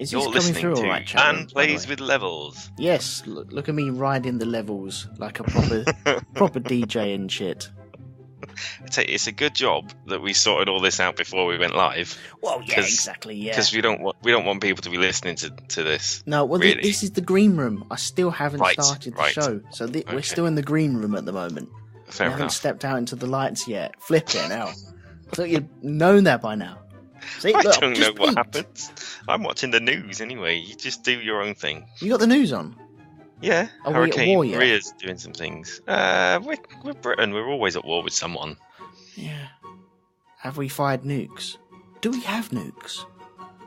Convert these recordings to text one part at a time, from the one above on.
Is You're this coming listening through to all right, chat room, Man by the Plays way? with Levels. Yes, look at me riding the levels like a proper DJ and shit. I tell you, it's a good job that we sorted all this out before we went live. Well, yeah, exactly, yeah. Because we don't want people to be listening to this. No, well, really. this is the green room. I still haven't Right, started the right. show, so we're Okay. still in the green room at the moment. Fair we haven't enough. stepped out into the lights yet. Flip it now. I thought you'd known that by now. See, I look, don't know just what peeked. happens. I'm watching the news anyway. You just do your own thing. You got the news on? Yeah, Are we at Hurricane war yet? Maria's doing some things. We're Britain. We're always at war with someone. Yeah. Have we fired nukes? Do we have nukes?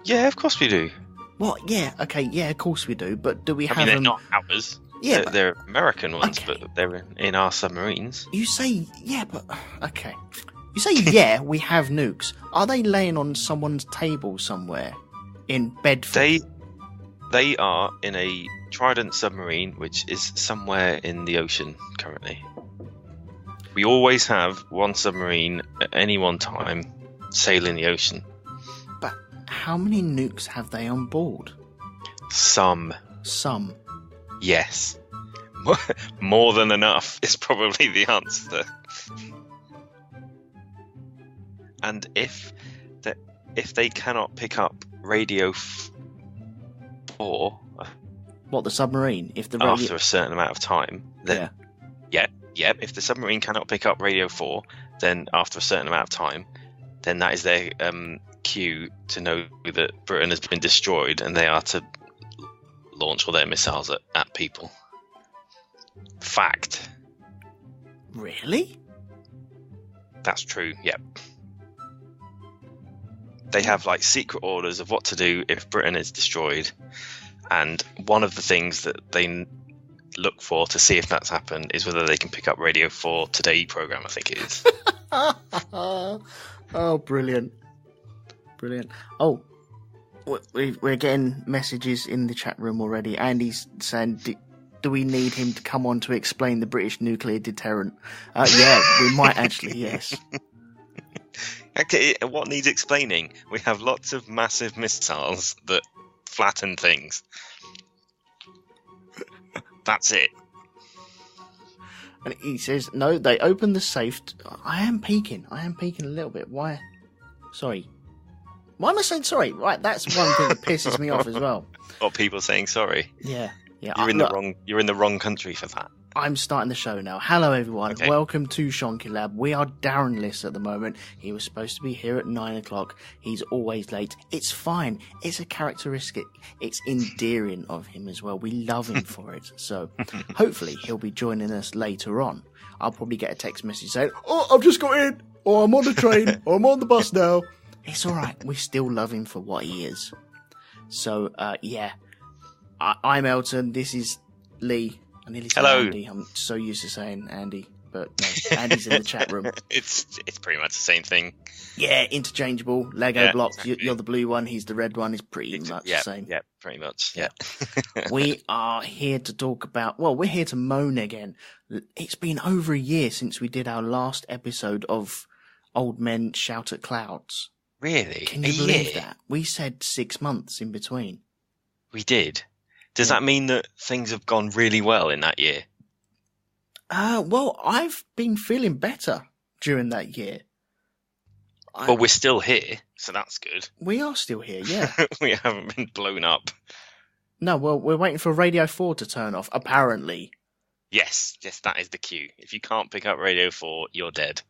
Yeah, of course we do. What? Yeah, okay, yeah, of course we do, but do we I have mean, they're them? not ours. Yeah, they're American ones, Okay. but they're in our submarines. You say, yeah, but... Okay. You say, yeah, we have nukes. Are they laying on someone's table somewhere? In Bedford? They are in a Trident submarine, which is somewhere in the ocean currently. We always have one submarine at any one time sailing the ocean. But how many nukes have they on board? Some, Some. yes. More than enough is probably the answer. And if they cannot pick up radio 4 What, the submarine? If the radio... after a certain amount of time, then if the submarine cannot pick up radio 4, then after a certain amount of time, then that is their cue to know that Britain has been destroyed and they are to launch all their missiles at people. Fact. Really? That's true, yep. They have like secret orders of what to do if Britain is destroyed, and one of the things that they look for to see if that's happened is whether they can pick up Radio 4 Today program, I think it is. Oh, brilliant. Brilliant. Oh, we're getting messages in the chat room already. Andy's saying, do we need him to come on to explain the British nuclear deterrent? Yeah, we might actually, yes. Okay, what needs explaining? We have lots of massive missiles that flatten things. That's it. And he says, no, they opened the safe. I am peeking a little bit. Why? Sorry. Why am I saying sorry? Right, that's one thing that pisses me off as well. Or people saying sorry. Yeah. You're in the wrong country for that. I'm starting the show now. Hello, everyone. Okay. Welcome to Shonky Lab. We are Darren-less at the moment. He was supposed to be here at 9 o'clock. He's always late. It's fine. It's a characteristic. It's endearing of him as well. We love him for it. So hopefully he'll be joining us later on. I'll probably get a text message saying, oh, I've just got in, or I'm on the train, or I'm on the bus now. It's all right. We still love him for what he is. So, yeah. I'm Elton. This is Lee. I nearly said Hello. Andy. I'm so used to saying Andy, but no, Andy's in the chat room. It's pretty much the same thing. Yeah, interchangeable. Lego Yeah, blocks. exactly. You're the blue one. He's the red one. It's pretty much the same. Yeah, pretty much. Yeah. We are here to talk about. Well, we're here to moan again. It's been over a year since we did our last episode of Old Men Shout at Clouds. Really? Can you believe that? We said 6 months in between. We did. Does that mean that things have gone really well in that year? Well, I've been feeling better during that year. Well, we're still here, so that's good. We are still here, yeah. We haven't been blown up. No, well, we're waiting for Radio 4 to turn off, apparently. Yes, that is the cue. If you can't pick up Radio 4, you're dead.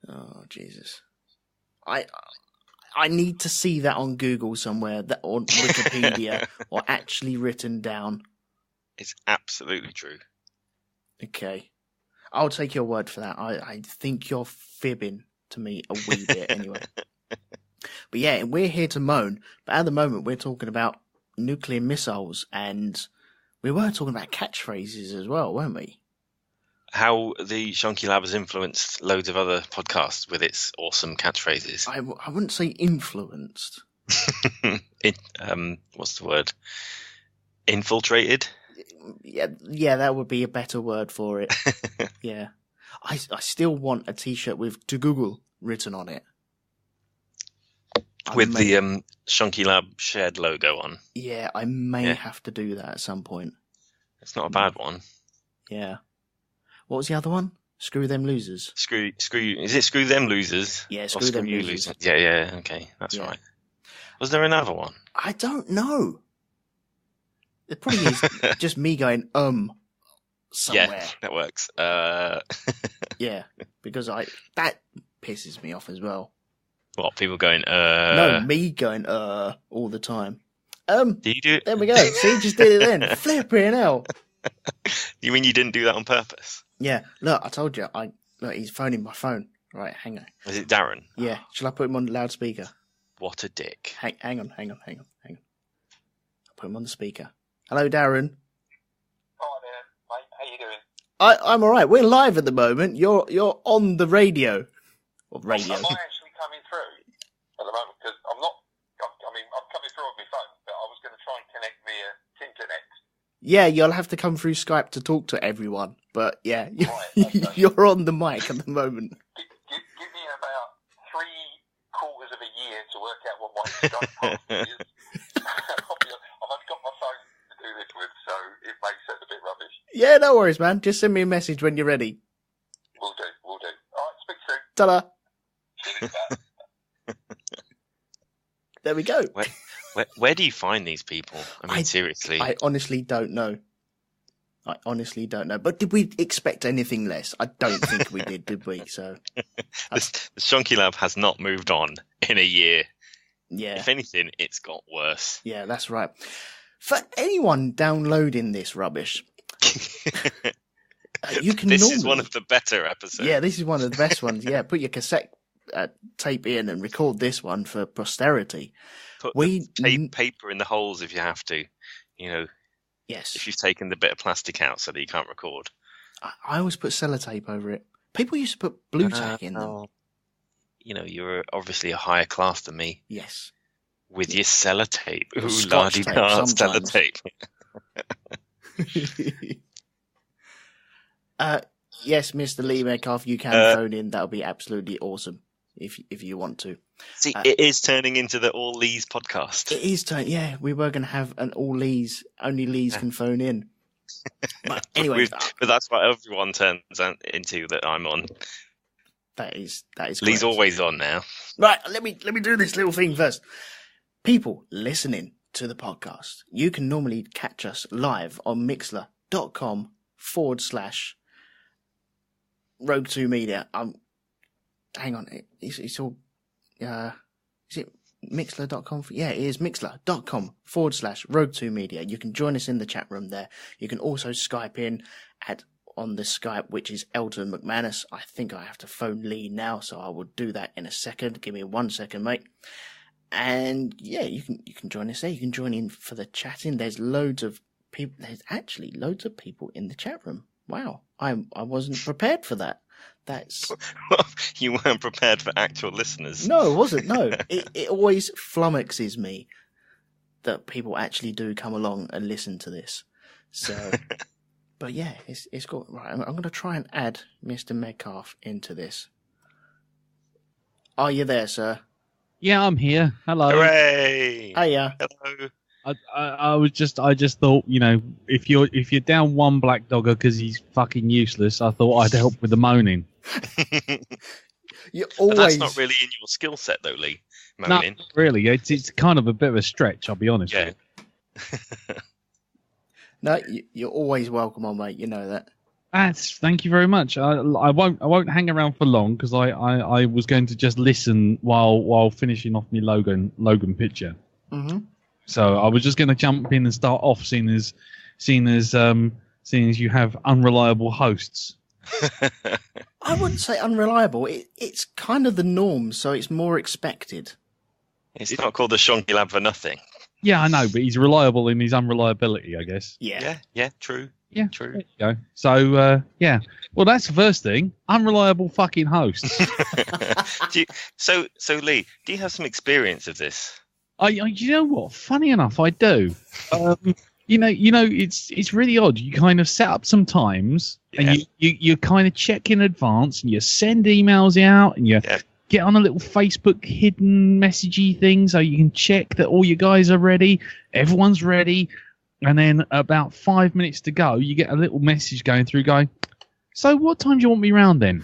Oh, Jesus. I need to see that on Google somewhere, that on Wikipedia, or actually written down. It's absolutely true. Okay. I'll take your word for that. I think you're fibbing to me a wee bit anyway. But yeah, we're here to moan, but at the moment we're talking about nuclear missiles, and we were talking about catchphrases as well, weren't we? How the Shonky Lab has influenced loads of other podcasts with its awesome catchphrases. I wouldn't say influenced. What's the word? Infiltrated? Yeah, that would be a better word for it. Yeah. I still want a t-shirt with "to Google" written on it. With the Shonky Lab shared logo on. Yeah, I may have to do that at some point. It's not a bad one. Yeah. What was the other one? Screw Them Losers. Screw. Is it Screw Them Losers? Yeah, Screw Them You Losers. Yeah, okay, that's right. Was there another one? I don't know. It probably is just me going, somewhere. Yeah, that works. Yeah, because that pisses me off as well. What, people going, No, me going, all the time. Do you do it? There we go. See, just did it then. Flipping hell. You mean you didn't do that on purpose? Yeah, look, I told you. Look, he's phoning my phone. Right, hang on. Is it Darren? Yeah, shall I put him on loudspeaker? What a dick. Hang on. I'll put him on the speaker. Hello, Darren. Hi there, mate. How you doing? I'm all right. We're live at the moment. You're on the radio. Or radio. Am I actually coming through at the moment? Because I'm not. I'm coming through on my phone, but I was going to try and connect via internet. Yeah, you'll have to come through Skype to talk to everyone. But yeah, Right, okay. you're on the mic at the moment. Give me about 3/4 of a year to work out what my Skype password is. I've only got my phone to do this with, so it makes it a bit rubbish. Yeah, no worries, man. Just send me a message when you're ready. Will do. All right, speak soon. Ta-da. Cheers, pal. There we go. Where do you find these people? I mean, seriously. I honestly don't know. But did we expect anything less? I don't think we did we? So The Shonky Lab has not moved on in a year. yeah. If anything, it's got worse. Yeah, that's right. For anyone downloading this rubbish, you can This normally... is one of the better episodes. Yeah, this is one of the best ones. Yeah, put your cassette tape in and record this one for posterity. Put the paper in the holes if you have to. You know, Yes. if you've taken the bit of plastic out so that you can't record. I always put sellotape over it. People used to put blue tack in them. You know, you're obviously a higher class than me. Yes. With your sellotape. Ooh, Scotch tape la-di-da, sometimes. sellotape. Yes, Mr. Lee Metcalf, you can phone in. That'll be absolutely awesome if you want to. See, it is turning into the All Lees podcast. It is yeah, we were going to have an all Lees, only Lees can phone in. But anyway, but that's what everyone turns into that I'm on. that is Lee's correct. always on now. Right, let me do this little thing first. People listening to the podcast, you can normally catch us live on mixler.com/Rogue2 Media. Hang on, it's all. Is it Mixler.com? Yeah, it is Mixler.com/Rogue2 Media. You can join us in the chat room there. You can also Skype in on the Skype, which is Elton McManus. I think I have to phone Lee now, so I will do that in a second. Give me 1 second, mate. And yeah, you can join us there. You can join in for the chatting. There's loads of people. There's actually loads of people in the chat room. Wow, I wasn't prepared for that. That's You weren't prepared for actual listeners. No, it wasn't. No, it always flummoxes me that people actually do come along and listen to this. So, but yeah, it's got right. I'm going to try and add Mr. Metcalf into this. Are you there, sir? Yeah, I'm here. Hello. Hooray! Hiya. Hello. I just thought, you know, if you're down one black dogger because he's fucking useless, I thought I'd help with the moaning. You But always. that's not really in your skill set, though, Lee. Moaning. No, really, it's kind of a bit of a stretch. I'll be honest. Yeah. With you. No, you're always welcome on, mate. You know that. Thank you very much. I won't hang around for long because I was going to just listen while finishing off my Logan picture. Mm-hmm. So I was just going to jump in and start off, seeing as you have unreliable hosts. I wouldn't say unreliable. It's kind of the norm, so it's more expected. It's not called the Shonky Lab for nothing. Yeah, I know, but he's reliable in his unreliability, I guess. Yeah. Yeah, true. Yeah, True. There you go. So, yeah. Well, that's the first thing. Unreliable fucking hosts. So Lee, do you have some experience of this? You know what? Funny enough, I do. You know, it's really odd. You kind of set up some times, and you kind of check in advance, and you send emails out, and get on a little Facebook hidden messagey thing so you can check that all you guys are ready, everyone's ready, and then about 5 minutes to go, you get a little message going through going, so what time do you want me round then?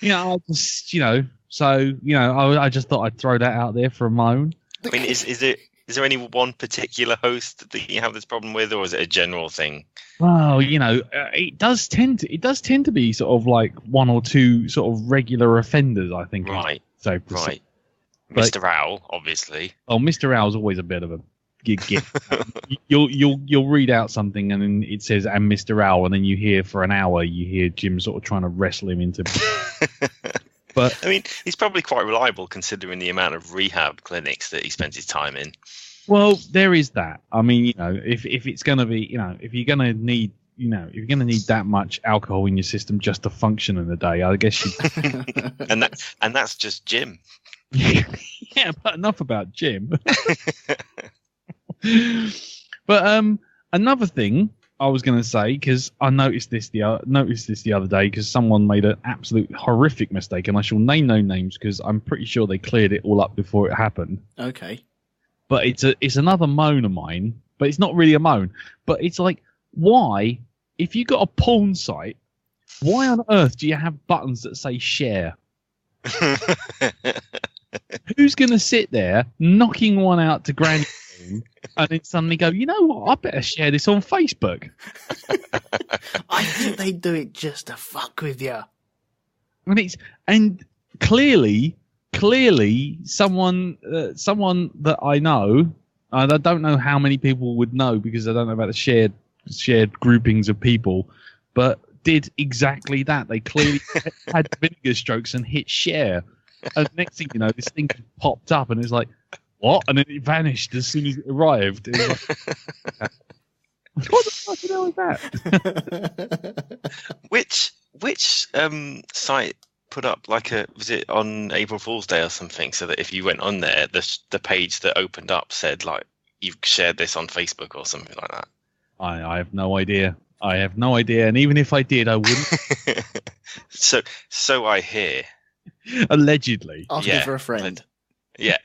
I just, I just thought I'd throw that out there for a moan. I mean, is there any one particular host that you have this problem with, or is it a general thing? Well, it does tend to be sort of like one or two sort of regular offenders, I think. Right. So right. But, Mr. Owl, obviously. Oh, Mr. Owl's always a bit of a gig. You'll read out something and then it says "and Mr. Owl," and then you hear for an hour Jim sort of trying to wrestle him into. But I mean, he's probably quite reliable considering the amount of rehab clinics that he spends his time in. Well, there is that. I mean, if it's going to be, if you're going to need, if you're going to need that much alcohol in your system just to function in the day, I guess you. and that's just Jim. Yeah, but enough about Jim. But another thing I was going to say, because I noticed this the other day, because someone made an absolute horrific mistake, and I shall name no names because I'm pretty sure they cleared it all up before it happened. Okay. But it's another moan of mine, but it's not really a moan. But it's like, why, if you got a porn site, why on earth do you have buttons that say share? Who's going to sit there knocking one out to Granny and then suddenly go, you know what, I better share this on Facebook? I think they do it just to fuck with you. And clearly someone that I know, and I don't know how many people would know because I don't know about the shared groupings of people, but did exactly that. They clearly had vinegar strokes and hit share. And next thing you know, this thing popped up and it's like, what? And then it vanished as soon as it arrived. It was like, what the fuck the hell is that? Which site put up was it on April Fool's Day or something, so that if you went on there, the page that opened up said like you've shared this on Facebook or something like that? I have no idea. And even if I did, I wouldn't. So I hear. Allegedly. Asking for a friend. Yeah.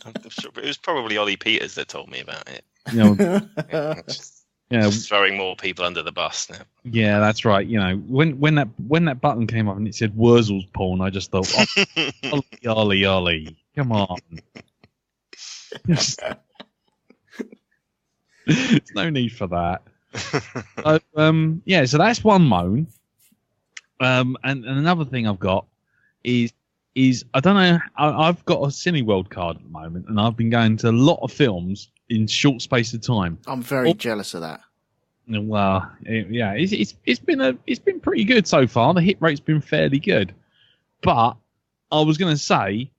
I'm sure, but it was probably Ollie Peters that told me about it. Just throwing more people under the bus now. Yeah, that's right. When that button came up and it said Wurzel's porn, I just thought, Ollie, come on. There's no need for that. So that's one moan. And another thing I've got is I don't know. I've got a Cineworld card at the moment, and I've been going to a lot of films in short space of time. I'm very jealous of that. Well, it's been pretty good so far. The hit rate's been fairly good, but I was going to say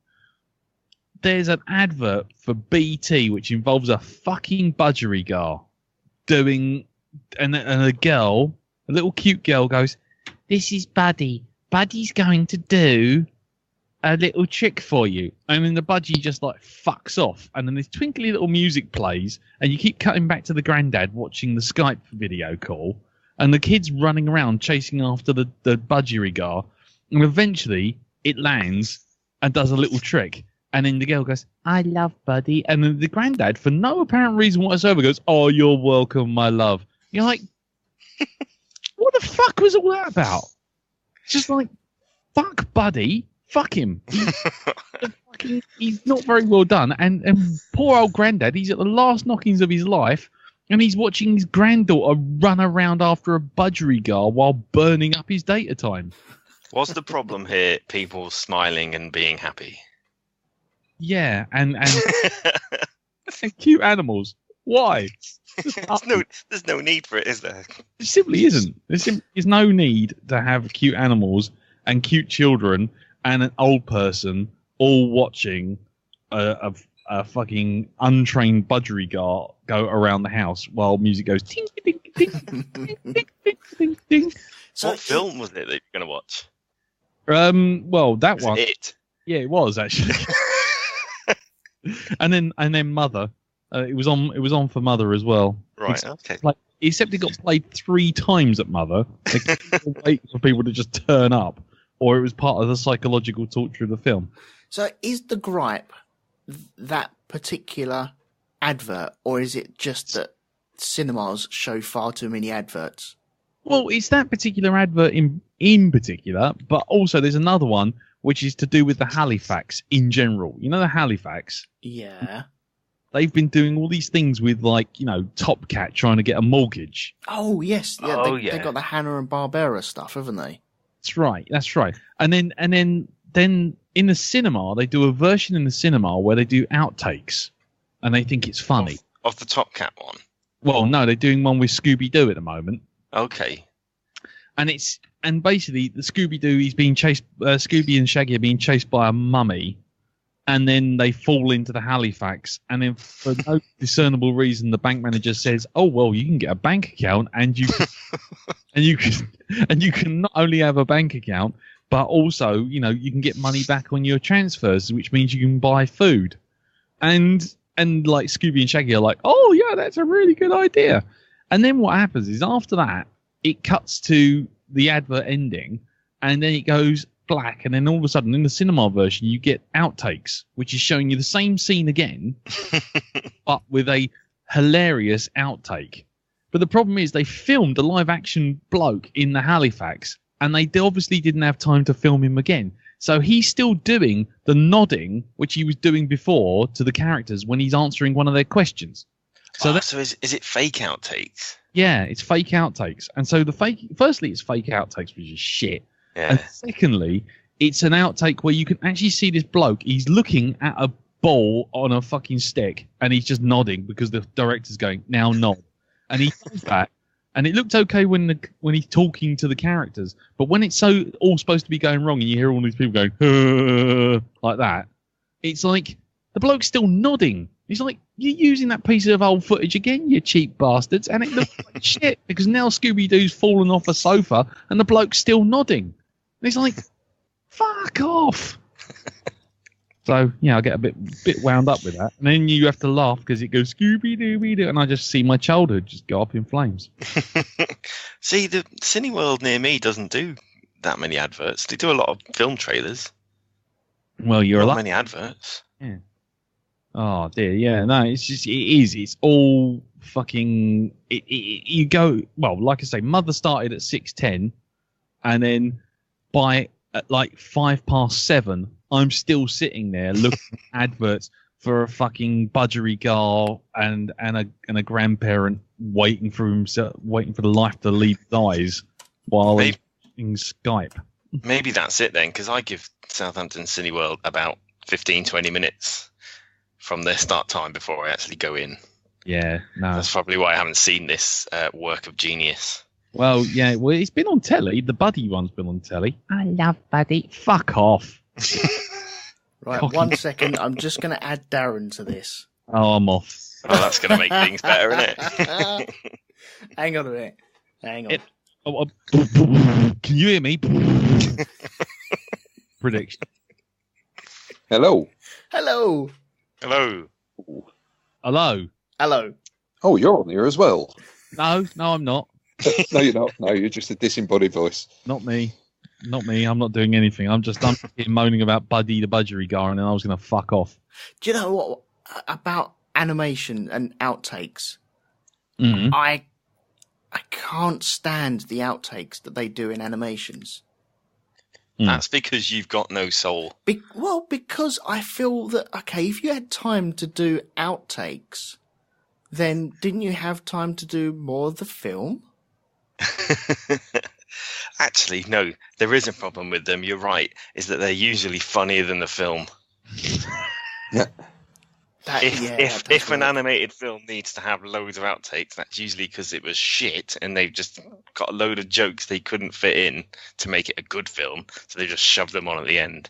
there's an advert for BT which involves a fucking budgerigar doing, and a little cute girl goes, "This is Buddy. Buddy's going to do a little trick for you," and then the budgie just like fucks off, and then this twinkly little music plays, and you keep cutting back to the granddad watching the Skype video call, and the kid's running around chasing after the budgerigar, and eventually it lands and does a little trick, and then the girl goes, "I love Buddy," and then the granddad, for no apparent reason whatsoever, goes, "Oh, you're welcome, my love." You're like, what the fuck was all that about? It's just like, fuck Buddy. Fuck him. He's not very well done. And poor old granddad, he's at the last knockings of his life, and he's watching his granddaughter run around after a budgerigar while burning up his data time. Was the problem here people smiling and being happy? Yeah, and cute animals. Why? There's no need for it, is there? It simply isn't. There's no need to have cute animals and cute children and an old person all watching a fucking untrained budgerigar go around the house while music goes ting ding ding ding ding ding ding ding. So what film was it that you're going to watch? Well, that was one. It? Yeah, it was actually. and then Mother. It was on for Mother as well. Right. Okay. Like except it got played 3 times at Mother. They couldn't wait for people to just turn up, or it was part of the psychological torture of the film. So is the gripe that particular advert, or is it just that cinemas show far too many adverts? Well, it's that particular advert in particular, but also there's another one which is to do with the Halifax in general. You know the Halifax? Yeah. They've been doing all these things with, like, you know, Top Cat trying to get a mortgage. Oh, yes. Yeah, Oh, they got the Hanna-Barbera stuff, haven't they? That's right. And then in the cinema, they do a version in the cinema where they do outtakes, and they think it's funny. Of the Top Cat one? Well, no, they're doing one with Scooby-Doo at the moment. Okay. And basically, the Scooby-Doo, he's being chased. Scooby and Shaggy are being chased by a mummy, and then they fall into the Halifax. And then, for no discernible reason, the bank manager says, "Oh well, you can get a bank account, and you can not only have a bank account, but also, you know, you can get money back on your transfers, which means you can buy food." And like Scooby and Shaggy are like, "Oh yeah, that's a really good idea." And then what happens is after that, it cuts to the advert ending, and then it goes black, and then all of a sudden in the cinema version you get outtakes, which is showing you the same scene again, but with a hilarious outtake. But the problem is they filmed a live action bloke in the Halifax, and they obviously didn't have time to film him again. So he's still doing the nodding, which he was doing before to the characters when he's answering one of their questions. So So is it fake outtakes? Yeah, it's fake outtakes. And so firstly, it's fake outtakes, which is shit. Yeah. And secondly, it's an outtake where you can actually see this bloke. He's looking at a ball on a fucking stick, and he's just nodding because the director's going, "Now nod." And he does that. And it looked okay when he's talking to the characters, but when it's all supposed to be going wrong, and you hear all these people going like that, it's like the bloke's still nodding. He's like, "You're using that piece of old footage again, you cheap bastards," and it looks like shit because now Scooby-Doo's fallen off a sofa and the bloke's still nodding. And he's like, "Fuck off!" So yeah, I get a bit wound up with that, and then you have to laugh because it goes Scooby-Dooby-Doo, and I just see my childhood just go up in flames. See, the Cineworld near me doesn't do that many adverts. They do a lot of film trailers. Well, you're Not a many adverts. Yeah. Oh dear, yeah. No, it's all fucking. You go, well, like I say, Mother started at 6:10, and then by at like 7:05, I'm still sitting there looking at adverts for a fucking budgeriggar and a grandparent waiting for the life to leave his eyes while he's using Skype. Maybe that's it then, because I give Southampton Cineworld about 15-20 minutes from their start time before I actually go in. Yeah, no. That's probably why I haven't seen this work of genius. Well, yeah, it's been on telly. The Buddy one's been on telly. I love Buddy. Fuck off. Right, 1 second. I'm just going to add Darren to this. Oh, I'm off. Oh, that's going to make things better, isn't it? Hang on a minute. Hang on. Can you hear me? Prediction. Hello. Hello. Hello. Hello. Hello. Oh, you're on here as well. No, I'm not. No, you're not. No, you're just a disembodied voice. Not me. I'm not doing anything. I'm moaning about Buddy the Budgeriggar, and then I was going to fuck off. Do you know what about animation and outtakes? Mm-hmm. I can't stand the outtakes that they do in animations. That's because you've got no soul. Because I feel that, okay, if you had time to do outtakes, then didn't you have time to do more of the film? Actually, no, there is a problem with them. You're right, is that they're usually funnier than the film. Yeah. If an animated film needs to have loads of outtakes, that's usually because it was shit and they've just got a load of jokes they couldn't fit in to make it a good film, so they just shoved them on at the end.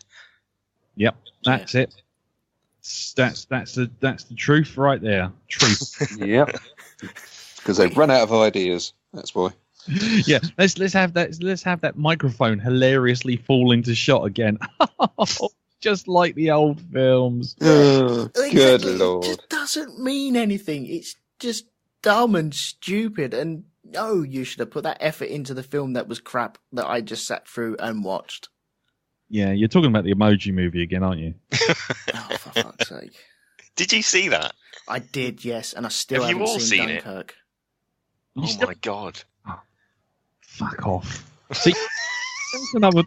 Yep, that's it. That's the truth right there. Truth. Yep. Because they've run out of ideas. That's why. Yeah, let's have that microphone hilariously fall into shot again. Just like the old films. Oh, good Exactly. lord. It just doesn't mean anything. It's just dumb and stupid. And no, you should have put that effort into the film that was crap that I just sat through and watched. Yeah, you're talking about the Emoji Movie again, aren't you? Oh, for fuck's sake. Did you see that? I did, yes, and I still Have you haven't all seen seen it? Dunkirk. My God. Fuck off. See,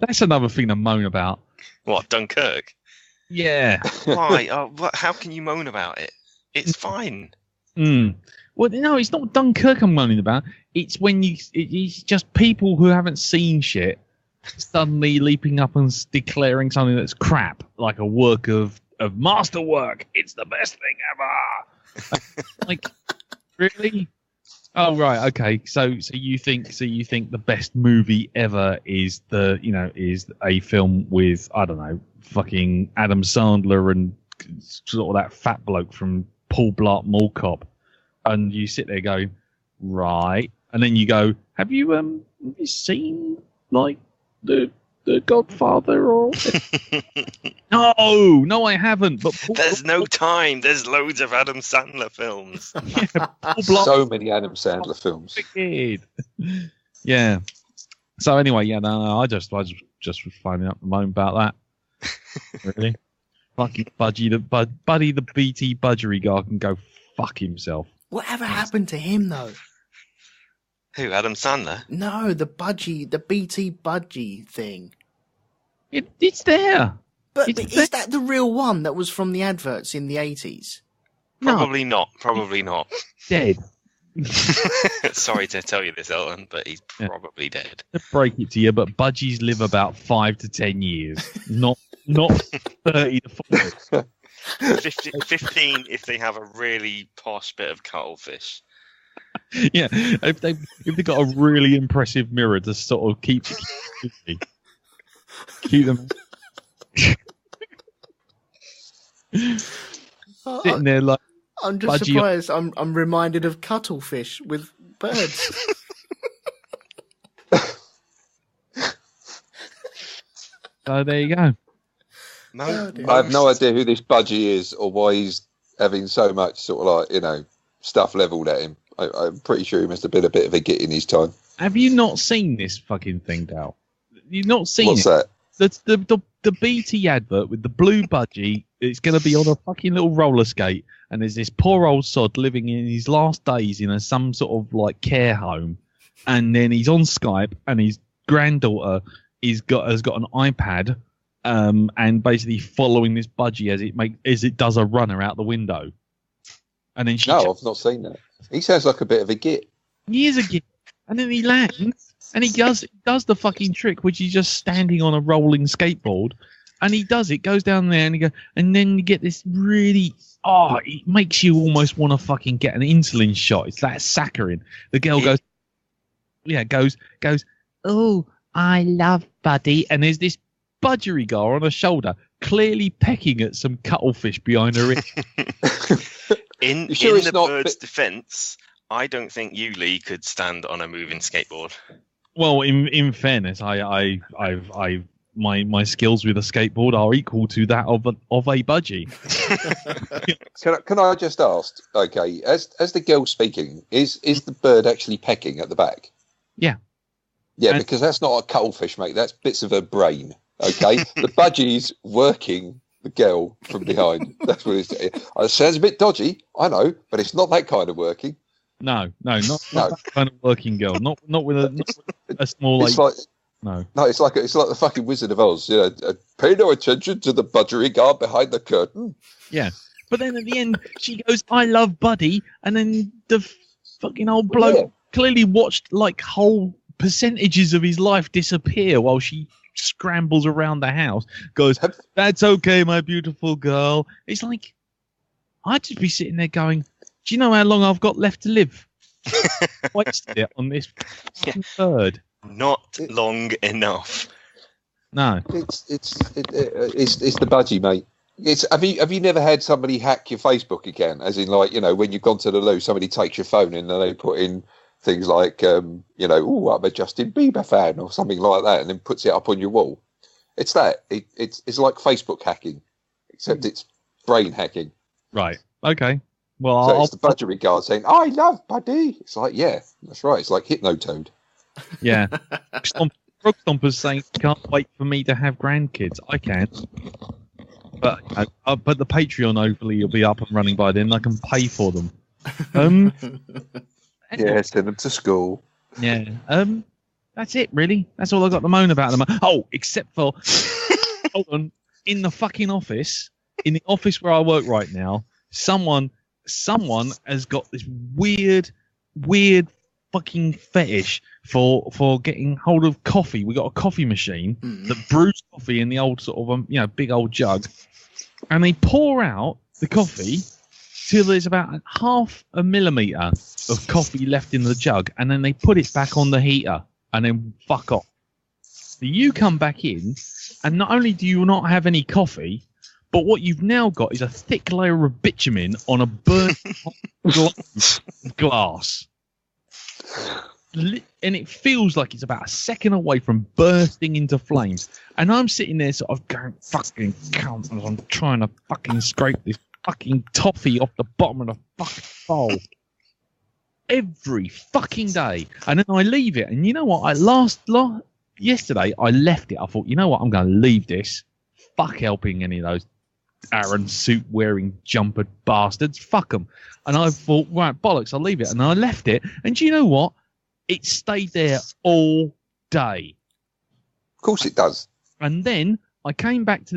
that's another thing to moan about. What, Dunkirk? Yeah. Why? How can you moan about it? It's fine. Well, no, it's not Dunkirk I'm moaning about. It's when it's just people who haven't seen shit suddenly leaping up and declaring something that's crap, like a work of masterwork. It's the best thing ever. Like, really? Oh right, okay. So you think the best movie ever is a film with, I don't know, fucking Adam Sandler and sort of that fat bloke from Paul Blart Mall Cop, and you sit there going, right, and then you go, have you seen like the Godfather or no I haven't, but there's no time. There's loads of Adam Sandler films. So many Adam Sandler films. Yeah. So anyway, I just was finding out the moment about that. Really? Fucking Buddy the BT budgery guy can go fuck himself. Whatever happened to him though? Who, Adam Sandler? No, the BT budgie thing. It's there. But is that the real one that was from the adverts in the 80s? Probably not. Probably not. Dead. Sorry to tell you this, Elton, but he's probably dead. To break it to you, but budgies live about 5 to 10 years, not 30 to 40. 15 if they have a really posh bit of cuttlefish. Yeah, if they got a really impressive mirror to sort of keep them sitting there like. I'm just surprised. I'm reminded of cuttlefish with birds. So there you go. I have no idea who this budgie is or why he's having so much sort of like, stuff levelled at him. I'm pretty sure he must have been a bit of a git in his time. Have you not seen this fucking thing, Dal? You've not seen What's it? that? The BT advert with the blue budgie. It's going to be on a fucking little roller skate, and there's this poor old sod living in his last days in some sort of like care home, and then he's on Skype, and his granddaughter has got an iPad, and basically following this budgie as it does a runner out the window, and then I've not seen that. He sounds like a bit of a git. He is a git, and then he lands, and he does the fucking trick, which is just standing on a rolling skateboard. And he does it, goes down there, and then you get this really, it makes you almost want to fucking get an insulin shot. It's that saccharine. The girl goes, oh, I love Buddy. And there's this budgery guy on her shoulder, clearly pecking at some cuttlefish behind her ear. In the bird's defence, I don't think you, Lee, could stand on a moving skateboard. Well, in fairness, my skills with a skateboard are equal to that of a budgie. Can I just ask? Okay, as the girl speaking, is the bird actually pecking at the back? Yeah. Yeah, because that's not a cuttlefish, mate. That's bits of her brain. Okay, the budgie's working the girl from behind. That's what it's. It sounds a bit dodgy, I know, but it's not that kind of working. No, not that kind of working girl. Not with a small. It's like. No, it's like the fucking Wizard of Oz. Pay no attention to the budgery guard behind the curtain. Yeah, but then at the end she goes, "I love Buddy," and then the fucking old bloke clearly watched like whole percentages of his life disappear while she scrambles around the house. Goes, "That's okay, my beautiful girl." It's like I'd just be sitting there going, "Do you know how long I've got left to live?" Wasted it on this bird. Not long enough. No, it's the budgie, mate. Have you never had somebody hack your Facebook account? As in, like, when you've gone to the loo, somebody takes your phone in and they put in things like, I'm a Justin Bieber fan or something like that, and then puts it up on your wall. It's that. It's like Facebook hacking, except it's brain hacking. Right. Okay. Well, So it's the budgery guard saying, "I love Buddy." It's like, yeah, that's right. It's like Hypnotoad. yeah. Frog Stomper's saying, "Can't wait for me to have grandkids." I can, but the Patreon hopefully will be up and running by then. I can pay for them. Yeah, send them to school. Yeah. That's it, really. That's all I got to moan about at the moment. Oh, except for, hold on, in the fucking office, in the office where I work right now, someone has got this weird fucking fetish for getting hold of coffee. We got a coffee machine that brews coffee in the old sort of big old jug, and they pour out the coffee till there's about half a millimetre of coffee left in the jug, and then they put it back on the heater and then fuck off. So you come back in, and not only do you not have any coffee, but what you've now got is a thick layer of bitumen on a burnt glass. And it feels like it's about a second away from bursting into flames. And I'm sitting there sort of going, fucking cunt, as I'm trying to fucking scrape this fucking toffee off the bottom of the fucking bowl. Every fucking day. And then I leave it. And you know what? Yesterday, I left it. I thought, you know what? I'm going to leave this. Fuck helping any of those Aaron suit wearing jumper bastards. Fuck them. And I thought, right, bollocks, I'll leave it. And I left it. And do you know what? It stayed there all day. Of course it does. And then I came back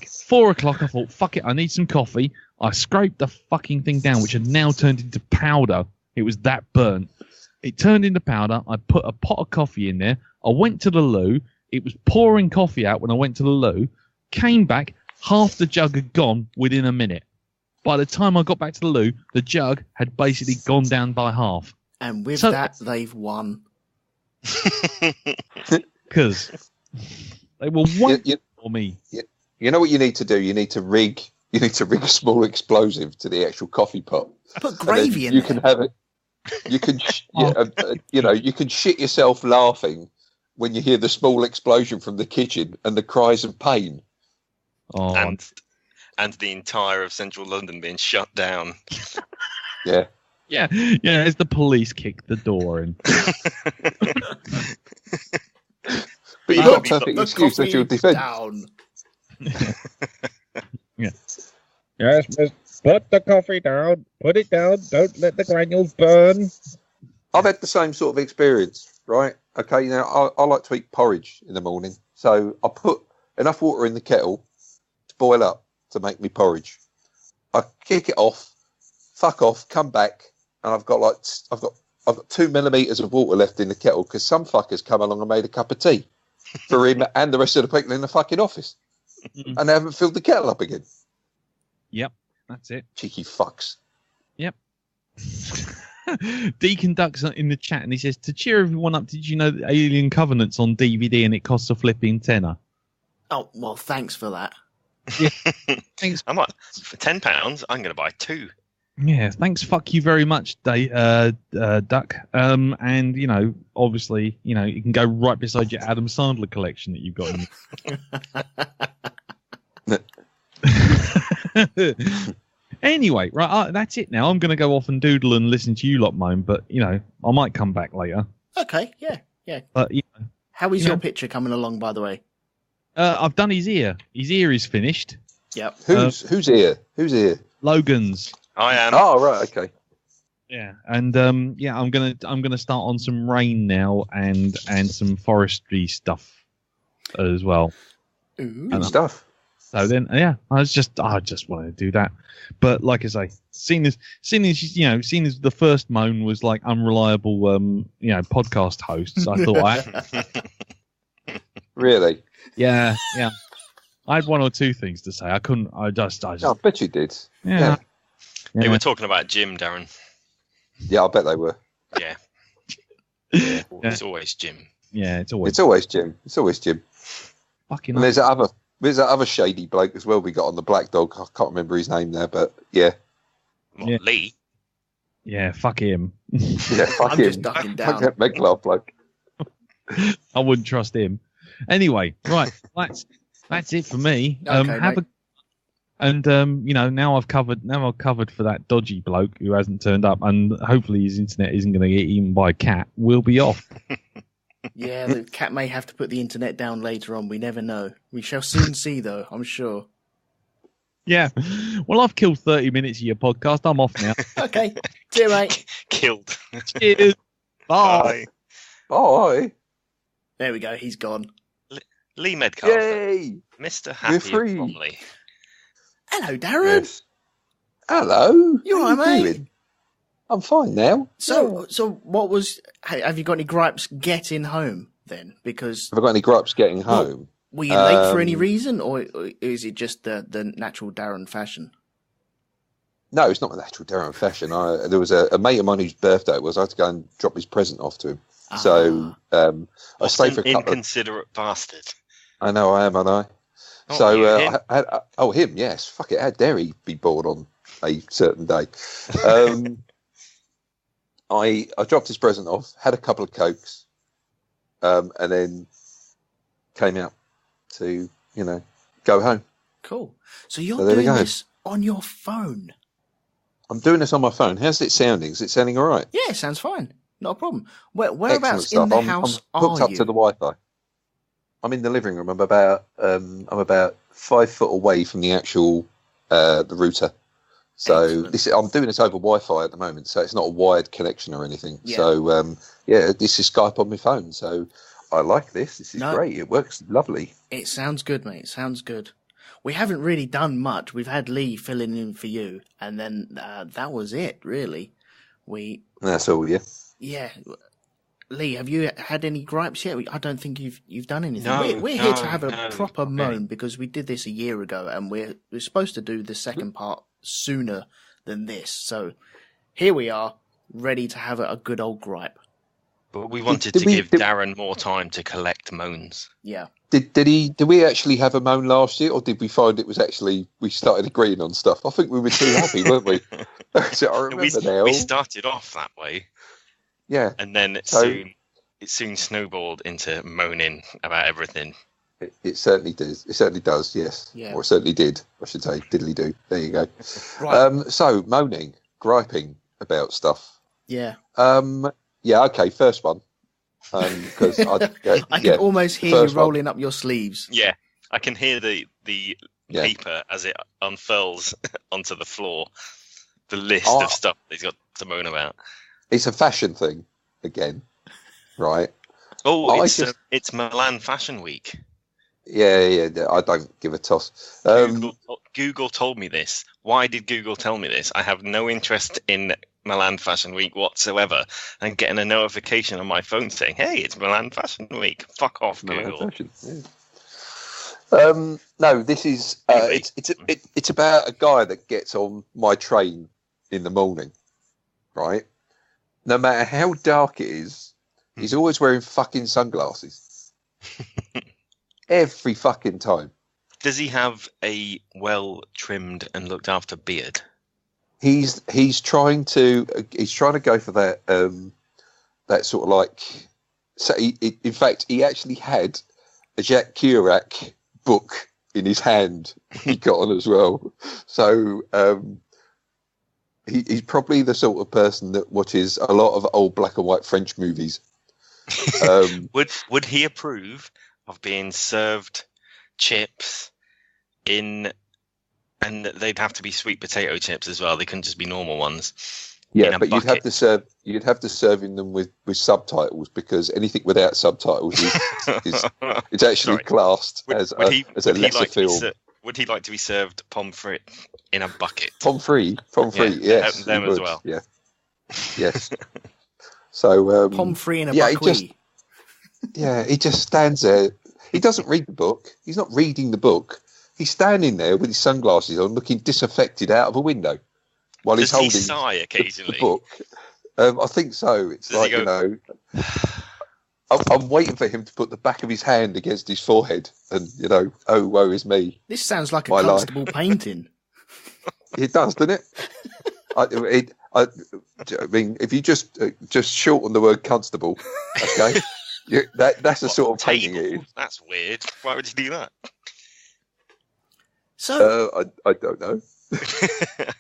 4 o'clock. I thought, fuck it, I need some coffee. I scraped the fucking thing down, which had now turned into powder. It was that burnt. It turned into powder. I put a pot of coffee in there. I went to the loo. It was pouring coffee out when I went to the loo. Came back. Half the jug had gone within a minute. By the time I got back to the loo, the jug had basically gone down by half. And with that, they've won. Because they were one for me. You know what you need to do? You need to rig a small explosive to the actual coffee pot. Put gravy in you there. Can have it. You can, you can shit yourself laughing when you hear the small explosion from the kitchen and the cries of pain. Oh. And the entire of central London being shut down. Yeah. Yeah, as the police kick the door in. But you've got a perfect excuse that you'll defend. Down. Yeah. Yes, miss, put the coffee down. Put it down. Don't let the granules burn. I've had the same sort of experience, right? Okay, now I like to eat porridge in the morning. So I put enough water in the kettle to boil up to make me porridge. I kick it off, fuck off, come back, and I've got 2 millimeters of water left in the kettle because some fuckers come along and made a cup of tea for him and the rest of the people in the fucking office, and they haven't filled the kettle up again. Yep, that's it. Cheeky fucks. Yep. Deacon Duck's in the chat and he says, to cheer everyone up, did you know that Alien Covenant's on DVD and it costs a flipping tenner? Oh, well, thanks for that. Yeah. Thanks. I'm like, for £10, I'm going to buy 2. Yeah, thanks. Fuck you very much, Duck. And obviously, you can go right beside your Adam Sandler collection that you've got in. Anyway, right, that's it now. I'm going to go off and doodle and listen to you lot moan, but I might come back later. Okay, yeah. But how is your picture coming along, by the way? I've done his ear. His ear is finished. Yep. Whose ear? Whose ear? Logan's. I am. Oh, right, okay. Yeah, and I'm gonna start on some rain now and some forestry stuff as well. Ooh. Good stuff. So then, I just wanted to do that. But like I say, seeing as the first moan was like unreliable, podcast hosts, I thought Really? Yeah. I had one or two things to say. I couldn't. I just. I bet you did. Yeah. They were talking about Jim, Darren. Yeah, I bet they were. Yeah. It's always Jim. Yeah, it's always Jim. It's always Jim. Fucking. And there's that other shady bloke as well we got on the Black Dog. I can't remember his name there, but yeah. What, Lee? Yeah, fuck him. Yeah, fuck I'm him. just ducking down. Fuck that Meglav bloke. I wouldn't trust him. Anyway, right, that's it for me. Okay, have And now I've covered for that dodgy bloke who hasn't turned up, and hopefully his internet isn't going to get eaten by a cat. We'll be off. Yeah, the cat may have to put the internet down later on. We never know. We shall soon see, though, I'm sure. Yeah. Well, I've killed 30 minutes of your podcast. I'm off now. Okay. See you, mate. Killed. Cheers. Bye. Bye. There we go. He's gone. Lee Medcalf. Yay! Mr. Happy of free. Bromley. Hello, Darren. Yes. Hello. You How all right, mate? doing? I'm fine now. So what was... Have you got any gripes getting home, then? Because... Have I got any gripes getting home? Were you late for any reason, or is it just the natural Darren fashion? No, it's not a natural Darren fashion. There was a mate of mine whose birthday it was. I had to go and drop his present off to him. So I stayed for a couple. Inconsiderate bastard. I know I am, aren't I? Oh, So him? I had, him, yes. Fuck it. How dare he be born on a certain day? I dropped his present off, had a couple of cokes, and then came out to go home. Cool. So you're there we doing go. this on your phone? I'm doing this on my phone. How's it sounding? Is it sounding all right? Yeah, it sounds fine. Not a problem. Whereabouts Excellent in the stuff. house I'm hooked are up you? to the Wi-Fi. I'm in the living room. I'm about 5 foot away from the actual the router. So Excellent. I'm doing this over Wi-Fi at the moment, so it's not a wired connection or anything. Yeah. So this is Skype on my phone. So I like this. This is great. It works lovely. It sounds good, mate. It sounds good. We haven't really done much. We've had Lee filling in for you, and then that was it, really. That's all. Yeah. Yeah. Lee, have you had any gripes yet? I don't think you've done anything. No, we're here to have a no, proper not moan really. because we did this a year ago, and we're supposed to do the second part sooner than this. So here we are, ready to have a good old gripe. But we wanted Did to we- give did- Darren more time to collect moans. Yeah. Did we actually have a moan last year, or did we find it was actually we started agreeing on stuff? I think we were too happy, weren't we? So I remember now. We started off that way, Yeah. and then it So- soon snowballed into moaning about everything. It certainly does. It certainly does. Yes. Yeah. Or it certainly did. I should say, diddly do. There you go. Right. So moaning, griping about stuff. Yeah. Yeah. Okay. First one. Because I can almost hear you first one. rolling up your sleeves. Yeah, I can hear the Yeah. paper as it unfurls onto the floor. The list Oh. of stuff he's got to moan about. It's a fashion thing again, right? Oh, I it's Milan Fashion Week. Yeah. I don't give a toss. Google told me this. Why did Google tell me this? I have no interest in Milan Fashion Week whatsoever, and getting a notification on my phone saying, "Hey, it's Milan Fashion Week." Fuck off, Google. Fashion, yeah. No, this is Anyway. it's about a guy that gets on my train in the morning, right? No matter how dark it is, he's always wearing fucking sunglasses. Every fucking time. Does he have a well trimmed and looked after beard? He's trying to go for that that sort of like. So in fact, he actually had a Jacques Chirac book in his hand. He got on as well. So he's probably the sort of person that watches a lot of old black and white French movies. Would he approve of being served chips and they'd have to be sweet potato chips as well? They couldn't just be normal ones. Yeah, but you'd have to serve them with subtitles, because anything without subtitles is it's actually Sorry. classed as a lesser film. Would he like to be served pommes frites in a bucket? Pommes frites, yes, them he as would, well. Yeah, yes. So Pommes frites in a yeah, buckwheat. he just stands there. He doesn't read the book. He's not reading the book. He's standing there with his sunglasses on, looking disaffected out of a window while Does he's holding he sigh the occasionally? book. I think so. It's Does like, he go- I'm waiting for him to put the back of his hand against his forehead and, oh, woe is me. This sounds like a My life. Constable painting. It does, doesn't it? I mean, if you just shorten the word constable, okay, that's the sort of painting it is. That's weird. Why would you do that? So, I don't know.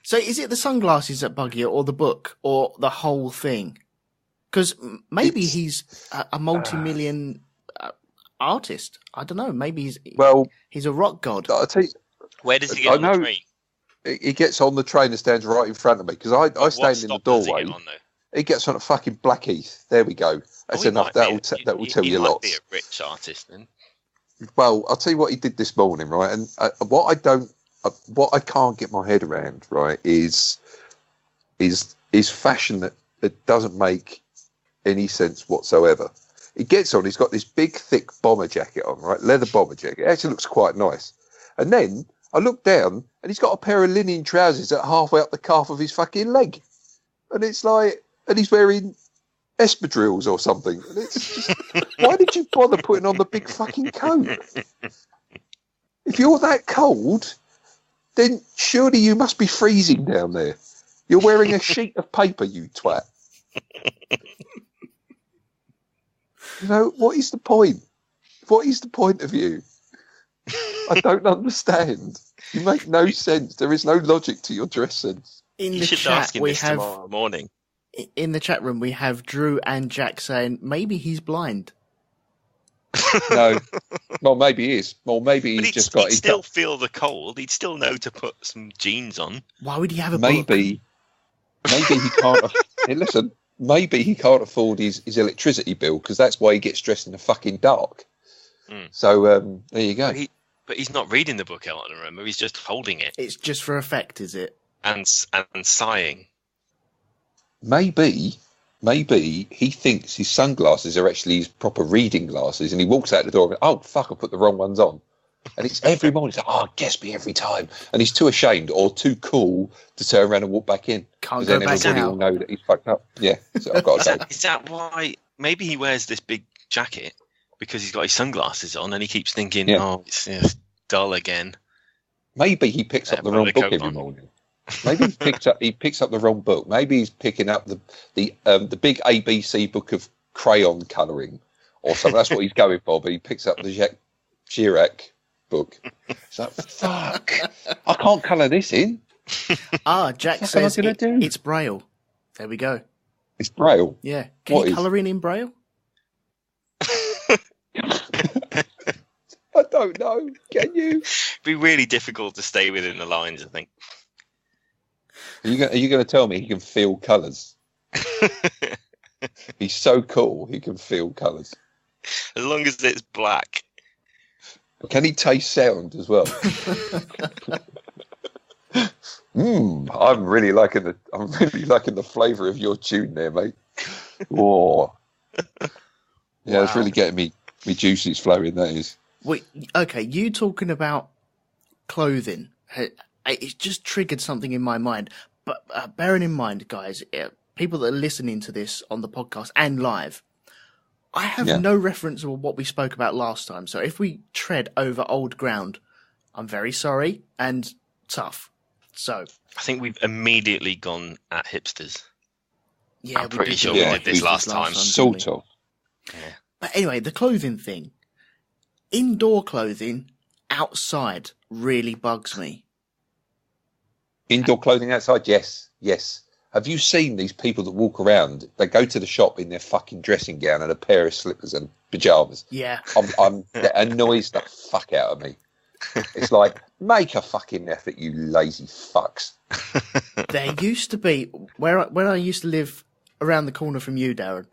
so is it the sunglasses that bug you, or the book, or the whole thing? Because maybe he's a multi-million artist. I don't know. Maybe he's a rock god. I'll tell you, Where does he get on the train? He gets on the train and stands right in front of me because I stand in the doorway. He gets on at fucking Blackheath. There we go. That's enough. That will tell you a lot. He might be a rich artist then. Well, I'll tell you what he did this morning, right? And what I can't get my head around, right, is fashion that doesn't make any sense whatsoever. He gets on. He's got this big, thick bomber jacket on, right? Leather bomber jacket. It actually looks quite nice. And then I look down, and he's got a pair of linen trousers that are halfway up the calf of his fucking leg, and it's like, and he's wearing espadrilles or something. And it's just, why did you bother putting on the big fucking coat? If you're that cold, then surely you must be freezing down there. You're wearing a sheet of paper, you twat. You know, what is the point? What is the point of you? I don't understand. You make no sense. There is no logic to your dress sense. In You the should chat, ask him we this have tomorrow morning. in the chat room we have Drew and Jack saying maybe he's blind. No. Well, maybe he is. Well, maybe But he's just got... he'd still feel the cold. He'd still know to put some jeans on. Why would he have a book? Maybe he can't... Hey, listen, maybe he can't afford his electricity bill because that's why he gets dressed in the fucking dark. So, there you go. But he's not reading the book, Elton, remember? He's just holding it. It's just for effect, is it? And sighing. Maybe he thinks his sunglasses are actually his proper reading glasses, and he walks out the door and goes, oh, fuck, I put the wrong ones on. And it's every morning. He's like, oh, guess me every time. And he's too ashamed or too cool to turn around and walk back in. Can't go then back everybody now. will know that he's fucked up. Yeah, so I've got to go. Is that why? Maybe he wears this big jacket because he's got his sunglasses on and he keeps thinking, oh, it's dull again. Maybe he picks up the wrong book every morning. Maybe he picks up the wrong book. Maybe he's picking up the big ABC book of crayon colouring or something. That's what he's going for. But he picks up the Jacques Chirac book. It's like, fuck, I can't colour this in. Jack says it's Braille. There we go. It's Braille. Yeah. Can you colour in Braille? I don't know. Can you? It'd be really difficult to stay within the lines, I think. Are you going to tell me he can feel colours? He's so cool, he can feel colours. As long as it's black. Can he taste sound as well? I'm really liking the flavour of your tune there, mate. Whoa. Yeah, wow. It's really getting me juices flowing, that is. Wait, okay, you talking about clothing, it just triggered something in my mind. But bearing in mind, guys, people that are listening to this on the podcast and live, I have no reference of what we spoke about last time. So if we tread over old ground, I'm very sorry and tough. So I think we've immediately gone at hipsters. Yeah, I'm pretty sure we did this last time. Sort of. Yeah. But anyway, the clothing thing. Indoor clothing outside really bugs me. Indoor clothing outside? Yes. Have you seen these people that walk around? They go to the shop in their fucking dressing gown and a pair of slippers and pajamas. Yeah. That annoys the fuck out of me. It's like, make a fucking effort, you lazy fucks. There used to be, when I used to live around the corner from you, Darren,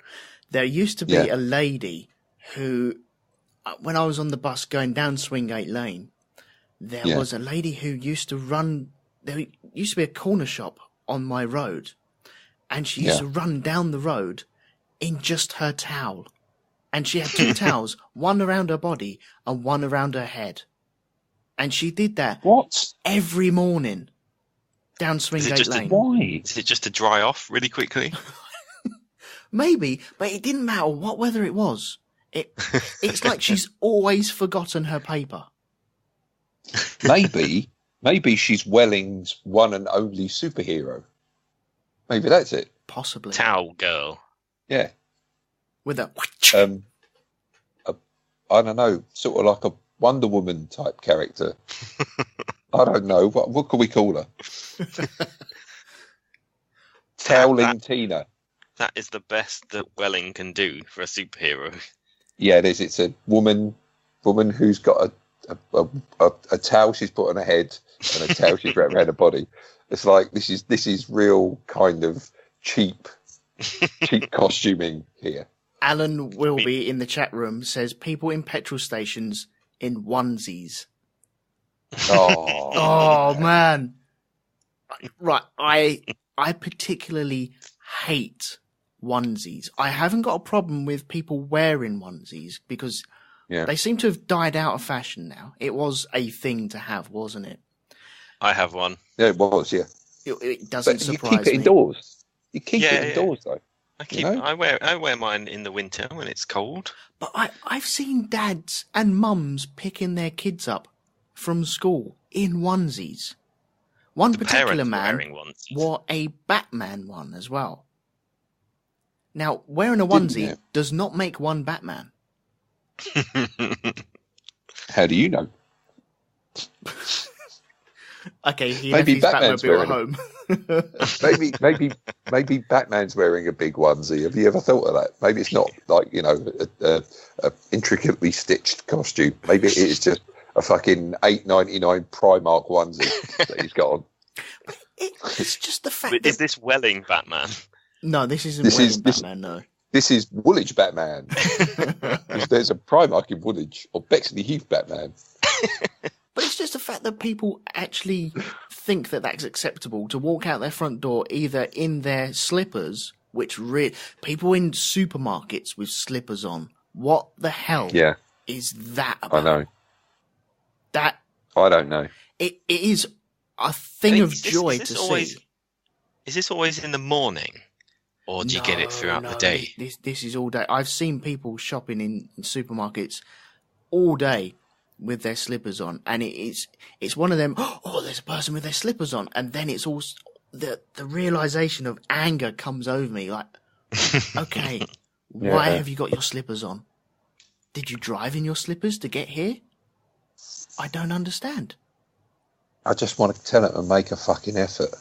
there used to be a lady who, when I was on the bus going down Swingate Lane, there was a lady who used to run. There used to be a corner shop on my road, and she used to run down the road in just her towel. And she had two towels, one around her body and one around her head. And she did that every morning down Swingate Lane. Why? Is it just to dry off really quickly? Maybe, but it didn't matter what weather it was. It's like she's always forgotten her paper. Maybe she's Welling's one and only superhero. Maybe that's it. Possibly. Towel girl. Yeah. With a I don't know, sort of like a Wonder Woman type character. I don't know. What can we call her? Toweling Tina. That is the best that Welling can do for a superhero. Yeah, it is. It's a woman who's got a towel she's put on her head and a towel she's wrapped around her body. It's like this is real kind of cheap costuming here. Alan Wilby in the chat room says people in petrol stations in onesies. Oh man. Right, I particularly hate onesies. I haven't got a problem with people wearing onesies because they seem to have died out of fashion now. It was a thing to have, wasn't it? I have one. Yeah, it was, yeah. It doesn't surprise me. You keep it indoors. You keep it indoors, though. I wear mine in the winter when it's cold. But I've seen dads and mums picking their kids up from school in onesies. One particular man wore a Batman one as well. Now, wearing a onesie does not make one Batman. How do you know? Okay, he left his Batmobile at home. maybe Batman's wearing a big onesie. Have you ever thought of that? Maybe it's not like a intricately stitched costume. Maybe it is just a fucking $8.99 Primark onesie that he's got on. It's just the fact. But is this Welling Batman? No, this isn't Batman. No, this is Woolwich Batman. There's a Primark in Woolwich or Bexley Heath Batman. But it's just the fact that people actually think that that's acceptable to walk out their front door either in their slippers, which people in supermarkets with slippers on. What the hell is that about? I know. That I don't know. It is a thing of joy to see. Is this always in the morning, or do you get it throughout the day? This is all day. I've seen people shopping in supermarkets all day with their slippers on, and it's one of them. Oh, there's a person with their slippers on, and then it's all the realization of anger comes over me. Like, okay, why have you got your slippers on? Did you drive in your slippers to get here? I don't understand. I just want to tell him to make a fucking effort.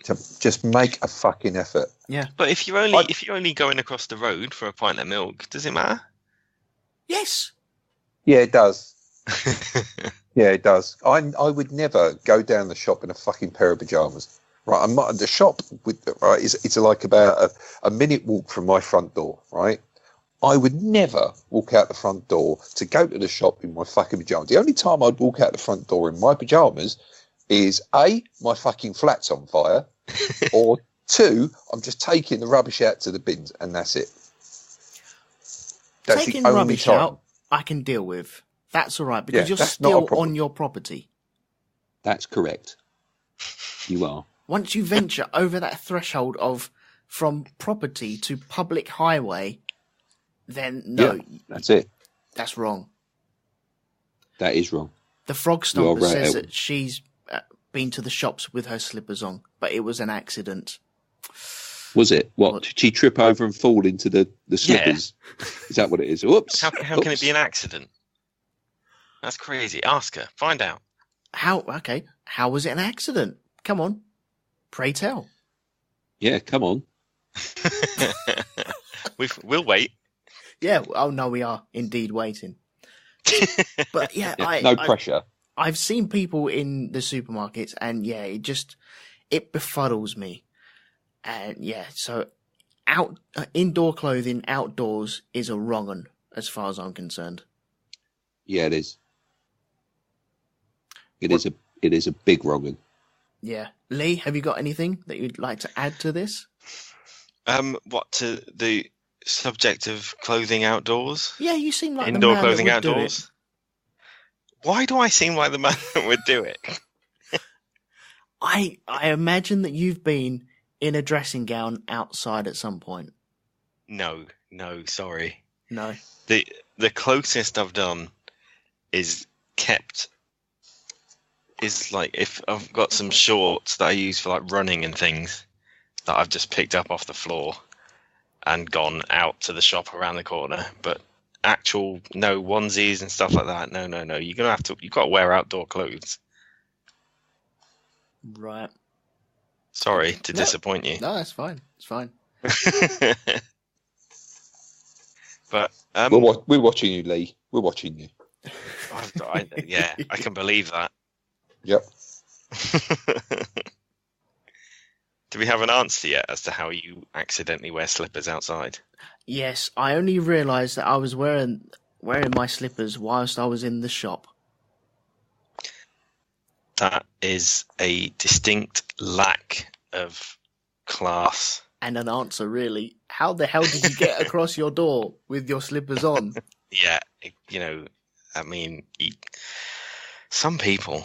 To just make a fucking effort. Yeah. But if you're only going across the road for a pint of milk, does it matter? Yes. Yeah, it does. Yeah, it does. I would never go down the shop in a fucking pair of pajamas. Right, the shop it's like about a minute walk from my front door. Right, I would never walk out the front door to go to the shop in my fucking pajamas. The only time I'd walk out the front door in my pajamas is A, my fucking flat's on fire, or 2, I'm just taking the rubbish out to the bins, and that's it. That's taking the only rubbish time. out, I can deal with. That's all right, because you're that's not a still problem. on your property. That's correct. You are. Once you venture over that threshold of from property to public highway, then no. Yeah, that's it. That's wrong. That is wrong. The frog stomper right, says Elton. that she's been to the shops with her slippers on, but it was an accident. Was it? What? Did she trip over and fall into the slippers? Yeah. Is that what it is? Oops. How can it be an accident? That's crazy. Ask her. Find out. How was it an accident? Come on. Pray tell. Yeah, come on. We'll wait. Yeah. Oh, no, we are indeed waiting. But yeah, no pressure. I've seen people in the supermarkets, and yeah, it befuddles me. And yeah, so indoor clothing outdoors is a wrong 'un as far as I'm concerned. Yeah, it is. It is a big wrong 'un. Yeah, Lee, have you got anything that you'd like to add to this? What to the subject of clothing outdoors? Yeah, you seem like indoor the man clothing that would outdoors. Do it. Why do I seem like the man that would do it? I imagine that you've been in a dressing gown outside at some point. No, sorry. No. The closest I've done is like if I've got some shorts that I use for like running and things that I've just picked up off the floor and gone out to the shop around the corner. But actual onesies and stuff like that. No. You've got to wear outdoor clothes. Right. Sorry to disappoint you. No, that's fine. It's fine. But we're watching you, Lee. We're watching you. I can believe that. Yep. Do we have an answer yet as to how you accidentally wear slippers outside? Yes, I only realised that I was wearing my slippers whilst I was in the shop. That is a distinct lack of class. And an answer, really. How the hell did you get across your door with your slippers on? Yeah, some people.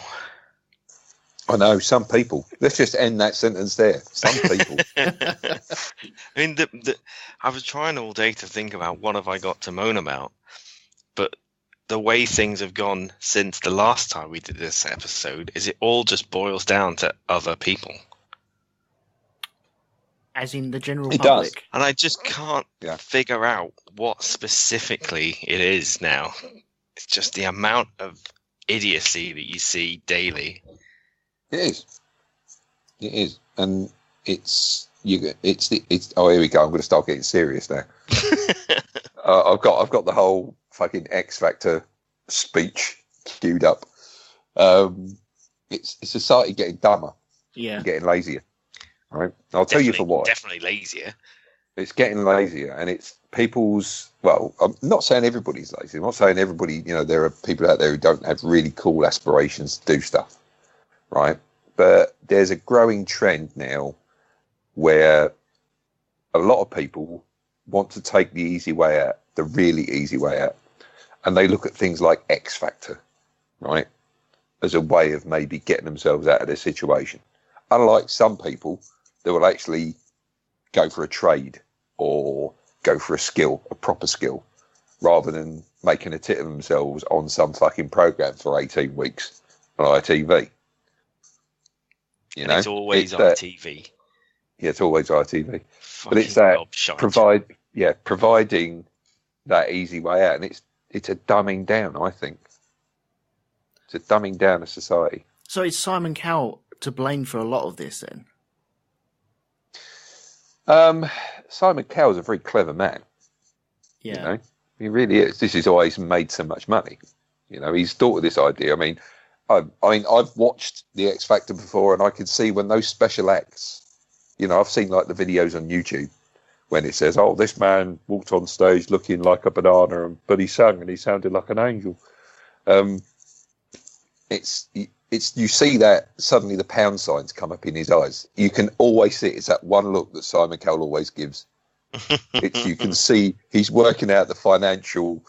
I know, some people. Let's just end that sentence there. Some people. I was trying all day to think about what have I got to moan about, but the way things have gone since the last time we did this episode is it all just boils down to other people. As in the general it public. Does. And I just can't figure out what specifically it is now. It's just the amount of idiocy that you see daily. It is, and it's oh, here we go. I'm going to start getting serious now. I've got the whole fucking X Factor speech queued up. It's society getting dumber, and getting lazier. Right, I'll tell you for what. Definitely lazier. It's getting lazier, and it's people's. Well, I'm not saying everybody's lazy. I'm not saying everybody. There are people out there who don't have really cool aspirations to do stuff. Right, but there's a growing trend now where a lot of people want to take the easy way out, the really easy way out, and they look at things like X Factor, right, as a way of maybe getting themselves out of their situation. Unlike some people that will actually go for a trade or go for a skill, a proper skill, rather than making a tit of themselves on some fucking program for 18 weeks on ITV. It's always ITV. Yeah, it's always ITV. But it's that providing that easy way out, and it's a dumbing down. I think it's a dumbing down of society. So is Simon Cowell to blame for a lot of this then? Simon Cowell's a very clever man. Yeah, he really is. This is why he's made so much money. He's thought of this idea. I mean, I've watched the X Factor before, and I can see when those special acts. I've seen like the videos on YouTube when it says, "Oh, this man walked on stage looking like a banana, but he sang and he sounded like an angel." It's you see that suddenly the pound signs come up in his eyes. You can always see it's that one look that Simon Cowell always gives. You can see he's working out the financial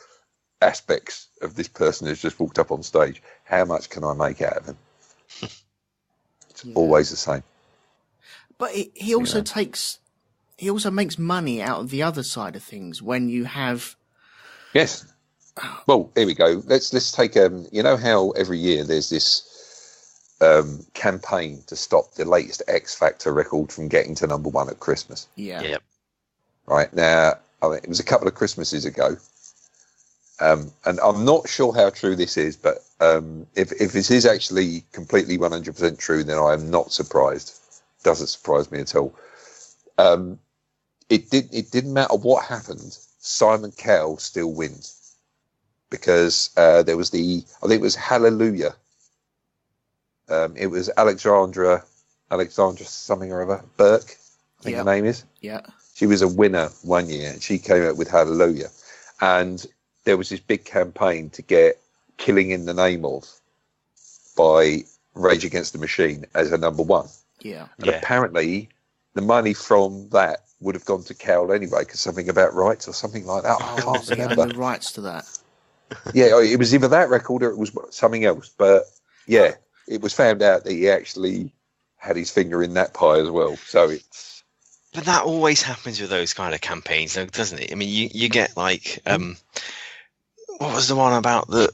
aspects of this person who's just walked up on stage. How much can I make out of him? It's always the same. But he also he also makes money out of the other side of things when you have. Yes. Well, here we go. Let's take how every year there's this campaign to stop the latest X Factor record from getting to number one at Christmas. Yeah. Yep. Right now, it was a couple of Christmases ago. And I'm not sure how true this is, but if this is actually completely 100% true, then I am not surprised. Doesn't surprise me at all. It didn't matter what happened. Simon Cowell still wins because there was I think it was Hallelujah. It was Alexandra something or other, Burke, I think her name is. Yeah. She was a winner one year, and she came out with Hallelujah, and there was this big campaign to get Killing in the Name Of by Rage Against the Machine as a number one. Yeah. And apparently the money from that would have gone to Cowell anyway, because something about rights or something like that. I can't remember. The rights to that. Yeah, it was either that record or it was something else. But yeah, it was found out that he actually had his finger in that pie as well. So it's. But that always happens with those kind of campaigns, though, doesn't it? I mean, you get like, what was the one about the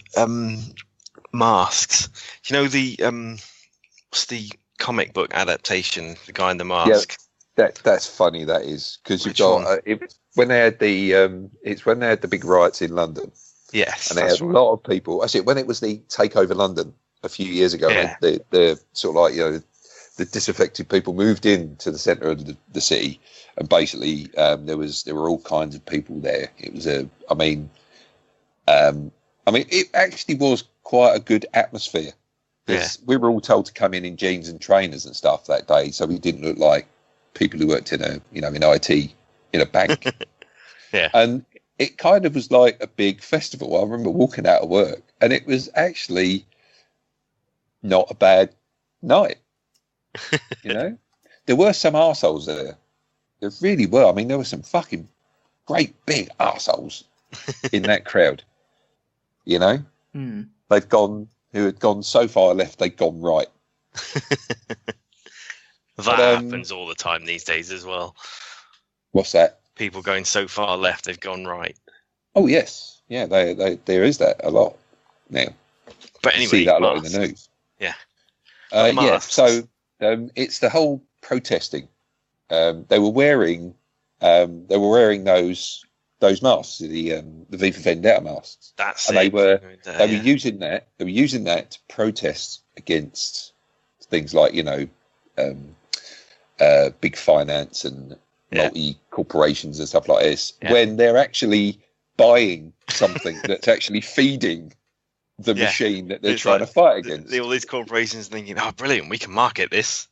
masks? What's the comic book adaptation, The Guy in the Mask? That's funny. That is because you've got when they had the big riots in London. Yes, and they had a lot of people. I said when it was the takeover London a few years ago. Yeah. The sort of like the disaffected people moved into the centre of the city, and basically there were all kinds of people there. It was it actually was quite a good atmosphere. Yeah. We were all told to come in jeans and trainers and stuff that day, so we didn't look like people who worked in IT in a bank. Yeah. And it kind of was like a big festival. I remember walking out of work, and it was actually not a bad night. There were some arseholes there. There really were. I mean, there were some fucking great big arseholes in that crowd. They've gone. Who had gone so far left, they'd gone right. That happens all the time these days as well. What's that? People going so far left, they've gone right. Oh yes, yeah. There is that a lot now. But anyway, you see that a lot in the news. Yeah. Yeah. So it's the whole protesting. They were wearing those masks, the V for Vendetta masks. That's and it. They were using that. They were using that to protest against things like big finance and multi corporations and stuff like this. Yeah. When they're actually buying something that's actually feeding the machine that they're trying to fight against. All these corporations thinking, "Oh, brilliant! We can market this."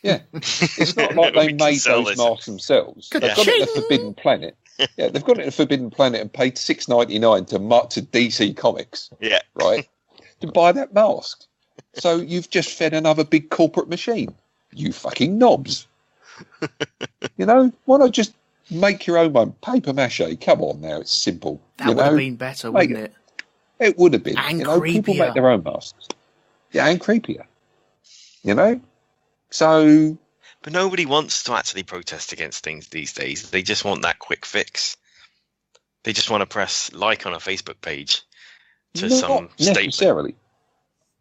Yeah, it's not like they made those masks themselves. They've got it at the Forbidden Planet. Yeah, they've got it at Forbidden Planet and paid $6.99 to DC Comics. Yeah, right, to buy that mask. So you've just fed another big corporate machine. You fucking knobs. Why not just make your own one? Paper mache. Come on now, it's simple. That would have been better, wouldn't it? It would have been. And creepier. People make their own masks. Yeah, and creepier. So. But nobody wants to actually protest against things these days. They just want that quick fix. They just want to press like on a Facebook page to some necessarily.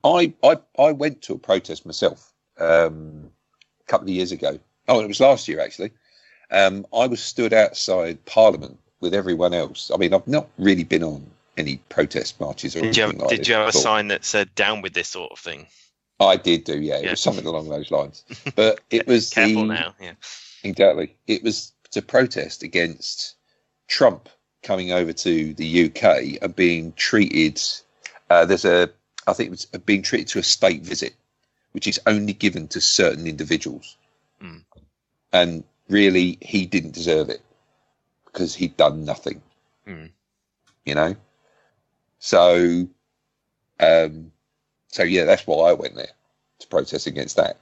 statement. I went to a protest myself a couple of years ago. Oh, it was last year actually. I was stood outside Parliament with everyone else. I mean, I've not really been on any protest marches or anything like this. Did you have a sign that said "down with this sort of thing"? I did do, yeah. It was something along those lines. But it was careful now, yeah. Exactly. It was to protest against Trump coming over to the UK and being treated. I think it was being treated to a state visit, which is only given to certain individuals. Mm. And really, he didn't deserve it because he'd done nothing. Mm. So. So yeah, that's why I went there, to protest against that.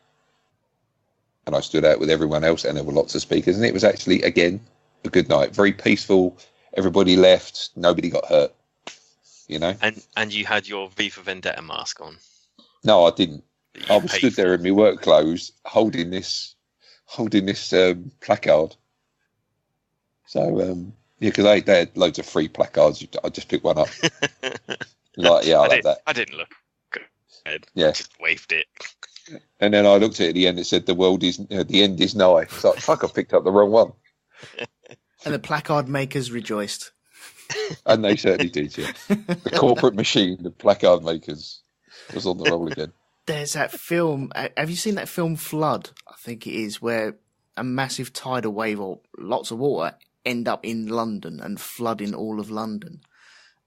And I stood out with everyone else, and there were lots of speakers, and it was actually, again, a good night. Very peaceful. Everybody left. Nobody got hurt. And you had your V for Vendetta mask on? No, I didn't. I was stood there in my work clothes, holding this placard. So because they had loads of free placards. I just picked one up. I like that. I didn't look. Yeah, I just waved it. And then I looked at it at the end. It said, the end is nigh." It's like, fuck, I picked up the wrong one. And the placard makers rejoiced. And they certainly did. Yeah, the corporate machine, the placard makers, was on the roll again. There's that film. Have you seen that film Flood? I think it is, where a massive tidal wave or lots of water end up in London and flooding all of London.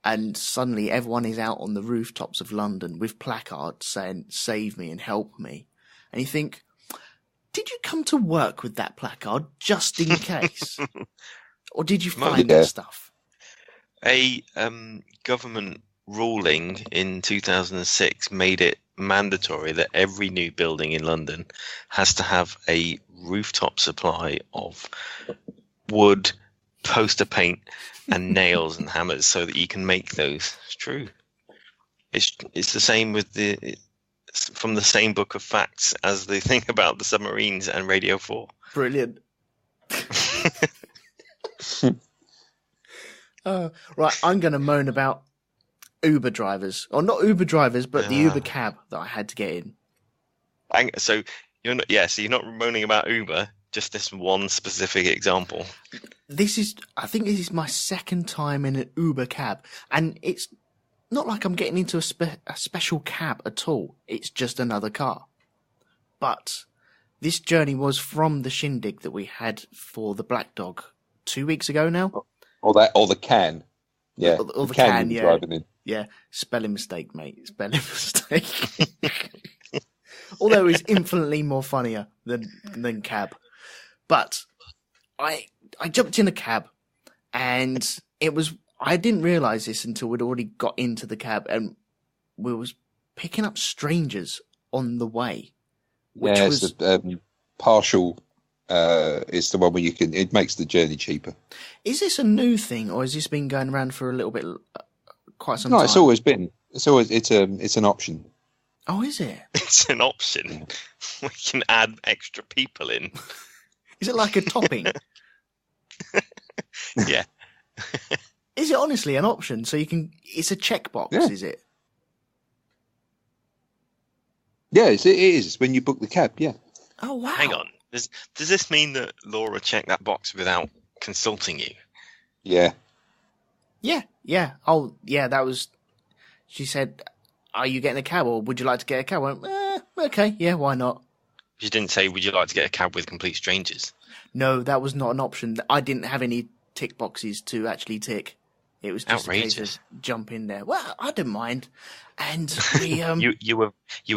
And suddenly everyone is out on the rooftops of London with placards saying, "Save me and help me." And you think, did you come to work with that placard just in case? Or did you find that stuff? A government ruling in 2006 made it mandatory that every new building in London has to have a rooftop supply of wood, poster paint, and nails and hammers, so that you can make those. It's true. It's the same with from the same book of facts as the thing about the submarines and Radio 4. Brilliant. Right, I'm going to moan about Uber drivers, or not Uber drivers, but the Uber cab that I had to get in. So you're not moaning about Uber. just this one specific example? I think this is my second time in an Uber cab, and it's not like I'm getting into a special cab at all. It's just another car. But this journey was from the shindig that we had for the Black Dog 2 weeks ago now. Or the can. Yeah. Or the can, yeah. Driving in. Yeah. Spelling mistake, mate. Spelling mistake. Although it's infinitely more funnier than cab. But I jumped in a cab, and I didn't realise this until we'd already got into the cab, and we was picking up strangers on the way. Which was it's partial. It's the one where it makes the journey cheaper. Is this a new thing, or has this been going around for a little bit, quite some time? No, it's always been. It's an option. Oh, is it? It's an option. We can add extra people in. Is it like a topping? Yeah. Is it honestly an option? So you can. It's a checkbox, Yeah. Is it? Yeah, it is when you book the cab. Yeah. Oh wow! Hang on. Does this mean that Laura checked that box without consulting you? Yeah. Yeah. Oh, yeah. That was. She said, "Are you getting a cab, or would you like to get a cab?" I went, okay, yeah, why not? She didn't say, "Would you like to get a cab with complete strangers?" No, that was not an option. I didn't have any tick boxes to actually tick. It was just outrageous. a case of jump in there. Well, I didn't mind. And we, you were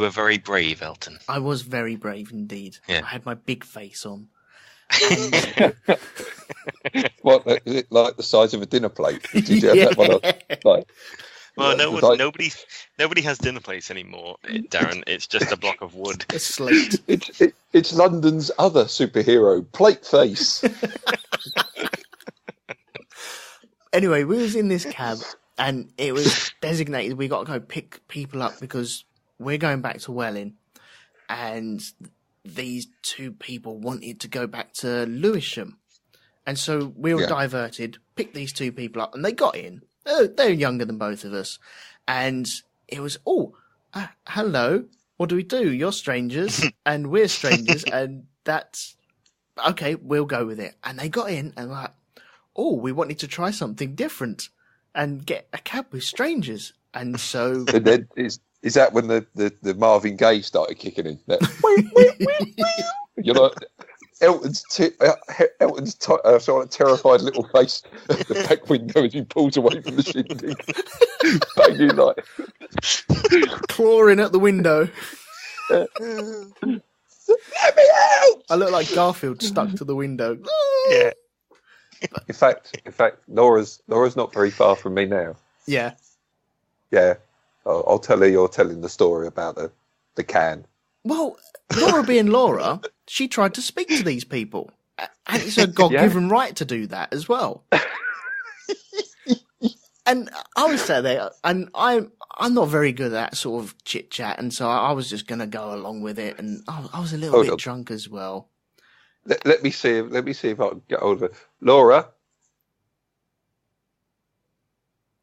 very brave, Elton. I was very brave indeed. Yeah. I had my big face on. What, like the size of a dinner plate? Did you have that one on? Like, Well, nobody has dinner plates anymore, Darren. It's just a block of wood. A slate. It's London's other superhero, Plate Face. Anyway, we was in this cab, and it was designated we got to go pick people up because we're going back to Welling, and these two people wanted to go back to Lewisham. And so we were diverted, picked these two people up, and they got in. They're younger than both of us. And it was, hello, what do we do? You're strangers, and we're strangers, and that's, okay, we'll go with it. And they got in, and were like, we wanted to try something different and get a cab with strangers. And so... And then is that when the Marvin Gaye started kicking in? You're like... Elton's sort of terrified little face at the back window as he pulls away from the shindig. Banging like... clawing at the window. Let me out! I look like Garfield stuck to the window. Yeah. In fact, Laura's not very far from me now. Yeah. Yeah. I'll tell her you're telling the story about the can. Well, Laura being Laura, she tried to speak to these people. And it's a God-given right to do that as well. And I was sat there, and I'm not very good at that sort of chit-chat, and so I was just going to go along with it, and I was a little bit drunk as well. Let me see if I can get hold of her. Laura?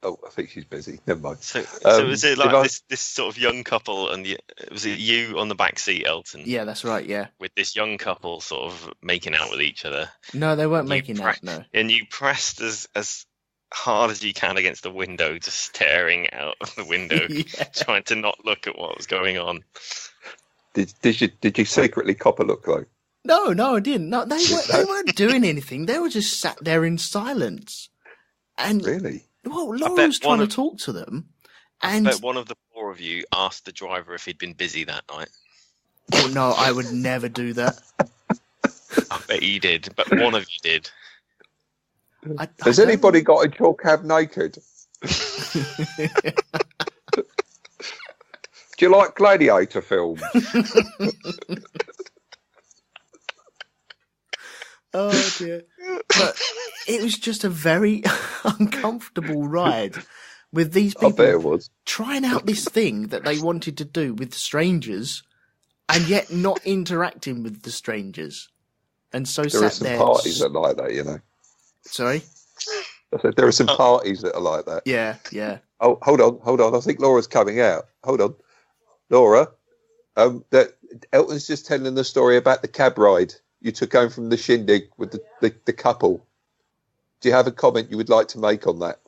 Oh, I think she's busy. Never mind. So was it like this sort of young couple, and was it you on the back seat, Elton? Yeah, that's right, yeah. With this young couple sort of making out with each other. No, they weren't making out, no. And you pressed as hard as you can against the window, just staring out of the window, trying to not look at what was going on. Did you secretly cop a look though? No, I didn't. No, they weren't doing anything. They were just sat there in silence. And really? Well, Laura was trying to talk to them, and I bet one of the four of you asked the driver if he'd been busy that night. Oh no, I would never do that. I bet you did, but one of you did. Has anybody got into your cab naked? Do you like gladiator films? Oh dear. But it was just a very uncomfortable ride with these people I bet it was. trying out this thing that they wanted to do with strangers and yet not interacting with the strangers. And so there are sat some there. parties that are like that, you know. Sorry? I said there are some parties that are like that. Yeah. Oh, hold on. I think Laura's coming out. Hold on. Laura, that Elton's just telling the story about the cab ride you took home from the shindig with the couple. Do you have a comment you would like to make on that?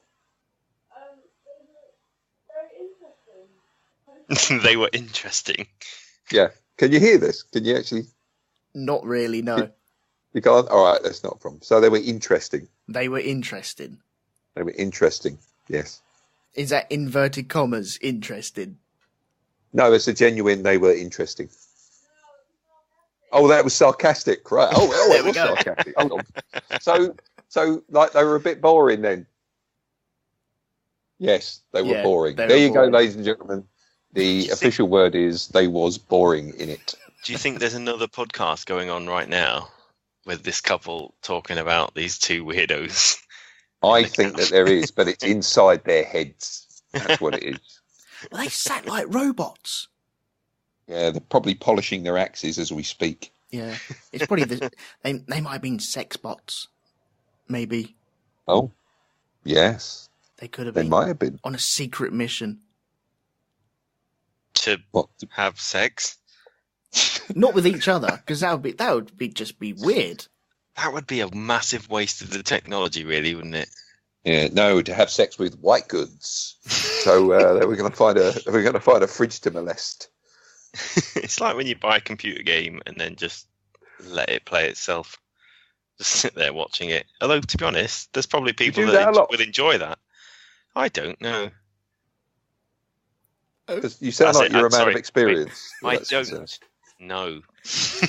They were interesting. Yeah. Can you hear this? Can you actually? Not really, no. You can't? All right, that's not a problem. So they were interesting. They were interesting. They were interesting, yes. Is that inverted commas, interesting? No, it's a genuine, they were interesting. Oh, that was sarcastic, right? Oh, it was sarcastic. Hold on. So, like, they were a bit boring then? Yes, they were boring. There you go, ladies and gentlemen. The official word is they was boring in it. Do you think there's another podcast going on right now with this couple talking about these two weirdos? I think that there is, but it's inside their heads. That's what it is. Well, they sat like robots. Yeah, they're probably polishing their axes as we speak. Yeah, it's probably they might have been sex bots, maybe. Oh, yes. They could have been. They might have been on a secret mission to have sex. Not with each other, because that would be just be weird. That would be a massive waste of the technology, really, wouldn't it? Yeah, no, to have sex with white goods. So we're going to find a fridge to molest. It's like when you buy a computer game and then just let it play itself. Just sit there watching it. Although, to be honest, there's probably people that would enjoy that. I don't know. You sound like you're a man of experience. I don't know.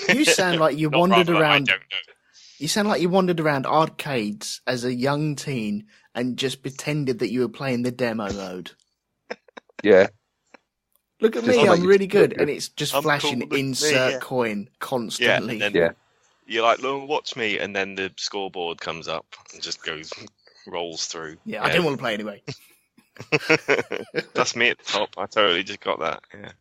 You sound like you wandered around. You sound like you wandered around arcades as a young teen and just pretended that you were playing the demo mode. Yeah. Look at me, I'm really good. And it's just flashing insert coin constantly. Yeah, and then you're like, look, watch me. And then the scoreboard comes up and just rolls through. Yeah, I didn't want to play anyway. That's me at the top. I totally just got that. Yeah.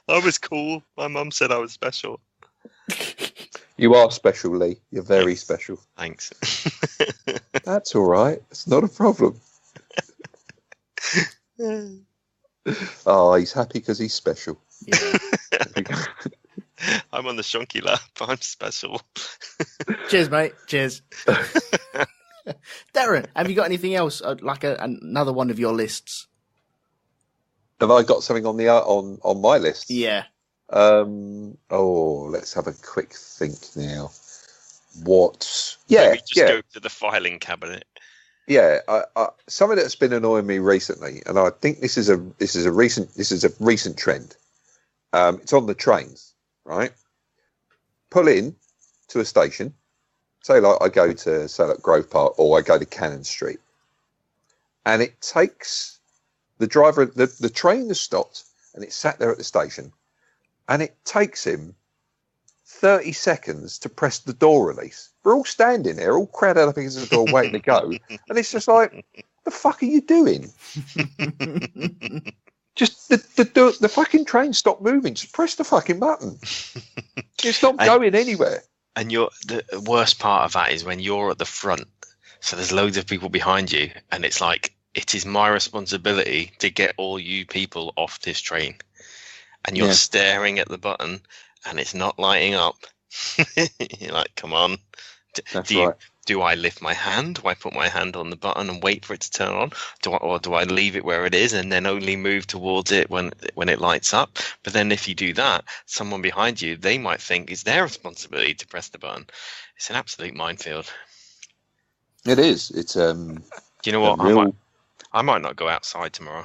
I was cool. My mum said I was special. You are special, Lee. You're very special. Thanks. That's all right. It's not a problem. Oh, he's happy because he's special. Yeah. I'm on the shonky lap. I'm special. Cheers, mate. Cheers. Darren, have you got anything else, like another one of your lists? Have I got something on the on my list? Yeah. Let's have a quick think now. What? Yeah. Maybe just go to the filing cabinet. Yeah. Something that's been annoying me recently, and I think this is a recent trend. It's on the trains, right? Pull in to a station. Say like I go to Grove Park or I go to Cannon Street, and it takes the driver, the train has stopped and it's sat there at the station, and it takes him 30 seconds to press the door release. We're all standing there, all crowded up against the door waiting to go, and it's just like, the fuck are you doing? Just the fucking train stopped moving. Just press the fucking button. It's not going anywhere. And the worst part of that is when you're at the front, so there's loads of people behind you, and it's like, it is my responsibility to get all you people off this train. And you're staring at the button, and it's not lighting up. You're like, come on. Do I lift my hand? Do I put my hand on the button and wait for it to turn on? Or do I leave it where it is and then only move towards it when it lights up? But then if you do that, someone behind you, they might think it's their responsibility to press the button. It's an absolute minefield. It is. It's Do you know what? I might not go outside tomorrow.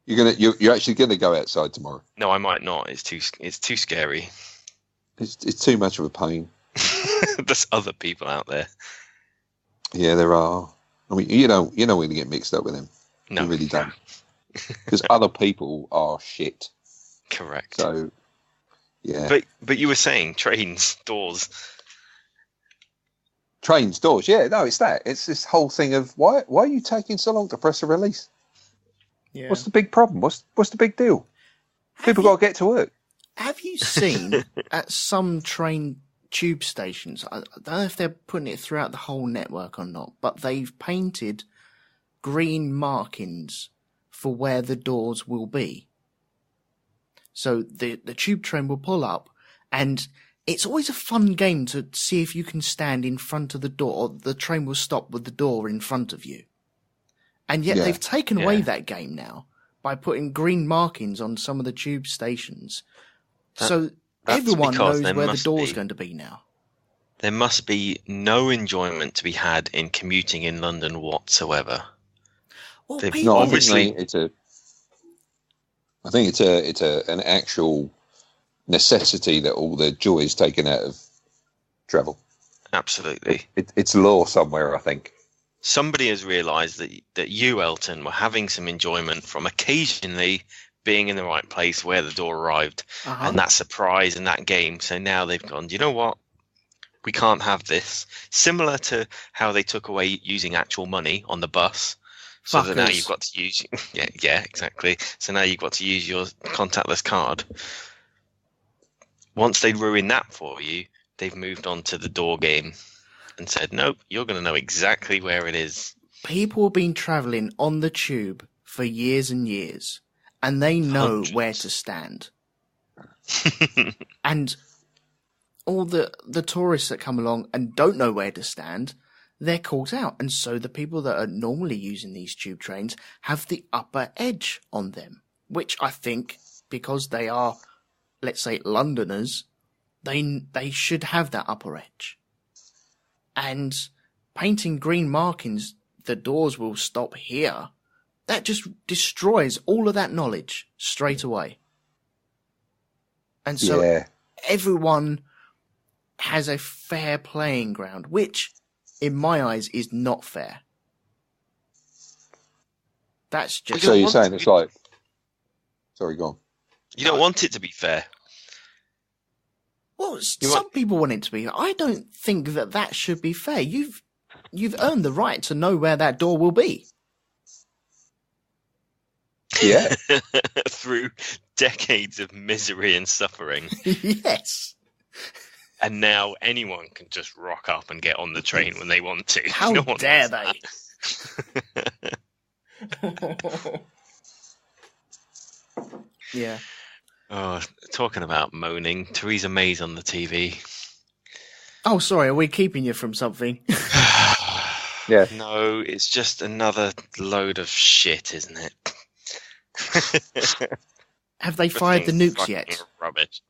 You're actually gonna go outside tomorrow? No, I might not. It's too scary. It's too much of a pain. There's other people out there. Yeah, there are. I mean, you don't really get mixed up with them. No, you really don't. Because other people are shit. Correct. So, yeah. But you were saying trains, doors. Trains, doors. Yeah, no, it's that. It's this whole thing of why are you taking so long to press a release? Yeah. What's the big problem? What's the big deal? People got to get to work. Have you seen at some train tube stations, I don't know if they're putting it throughout the whole network or not, but they've painted green markings for where the doors will be. So the tube train will pull up, and it's always a fun game to see if you can stand in front of the door. The train will stop with the door in front of you. And yet they've taken away that game now by putting green markings on some of the tube stations. So everyone knows where the door's going to be now. There must be no enjoyment to be had in commuting in London whatsoever. Well, I think it's an actual necessity that all the joy is taken out of travel. Absolutely. It's law somewhere, I think. Somebody has realised that you, Elton, were having some enjoyment from occasionally being in the right place where the door arrived, and that surprise and that game. So now they've gone, do you know what? We can't have this. Similar to how they took away using actual money on the bus. So that now you've got to use... Yeah, exactly. So now you've got to use your contactless card. Once they ruin that for you, they've moved on to the door game and said, nope, you're going to know exactly where it is. People have been travelling on the tube for years and years, and they know where to stand. And all the tourists that come along and don't know where to stand, they're caught out. And so the people that are normally using these tube trains have the upper edge on them, which I think, because they are, let's say, Londoners, they should have that upper edge. And painting green markings, the doors will stop here, that just destroys all of that knowledge straight away. And so everyone has a fair playing ground, which, in my eyes, is not fair. That's just... So you're saying it's like... Sorry, go on. You don't want it to be fair. Well, some people want it to be. I don't think that should be fair. You've earned the right to know where that door will be. Yeah. Through decades of misery and suffering. Yes. And now anyone can just rock up and get on the train when they want to. How dare they? Yeah. Oh, talking about moaning, Theresa May's on the TV. Oh, sorry, are we keeping you from something? Yeah. No, it's just another load of shit, isn't it? Have they fired the nukes yet? Rubbish.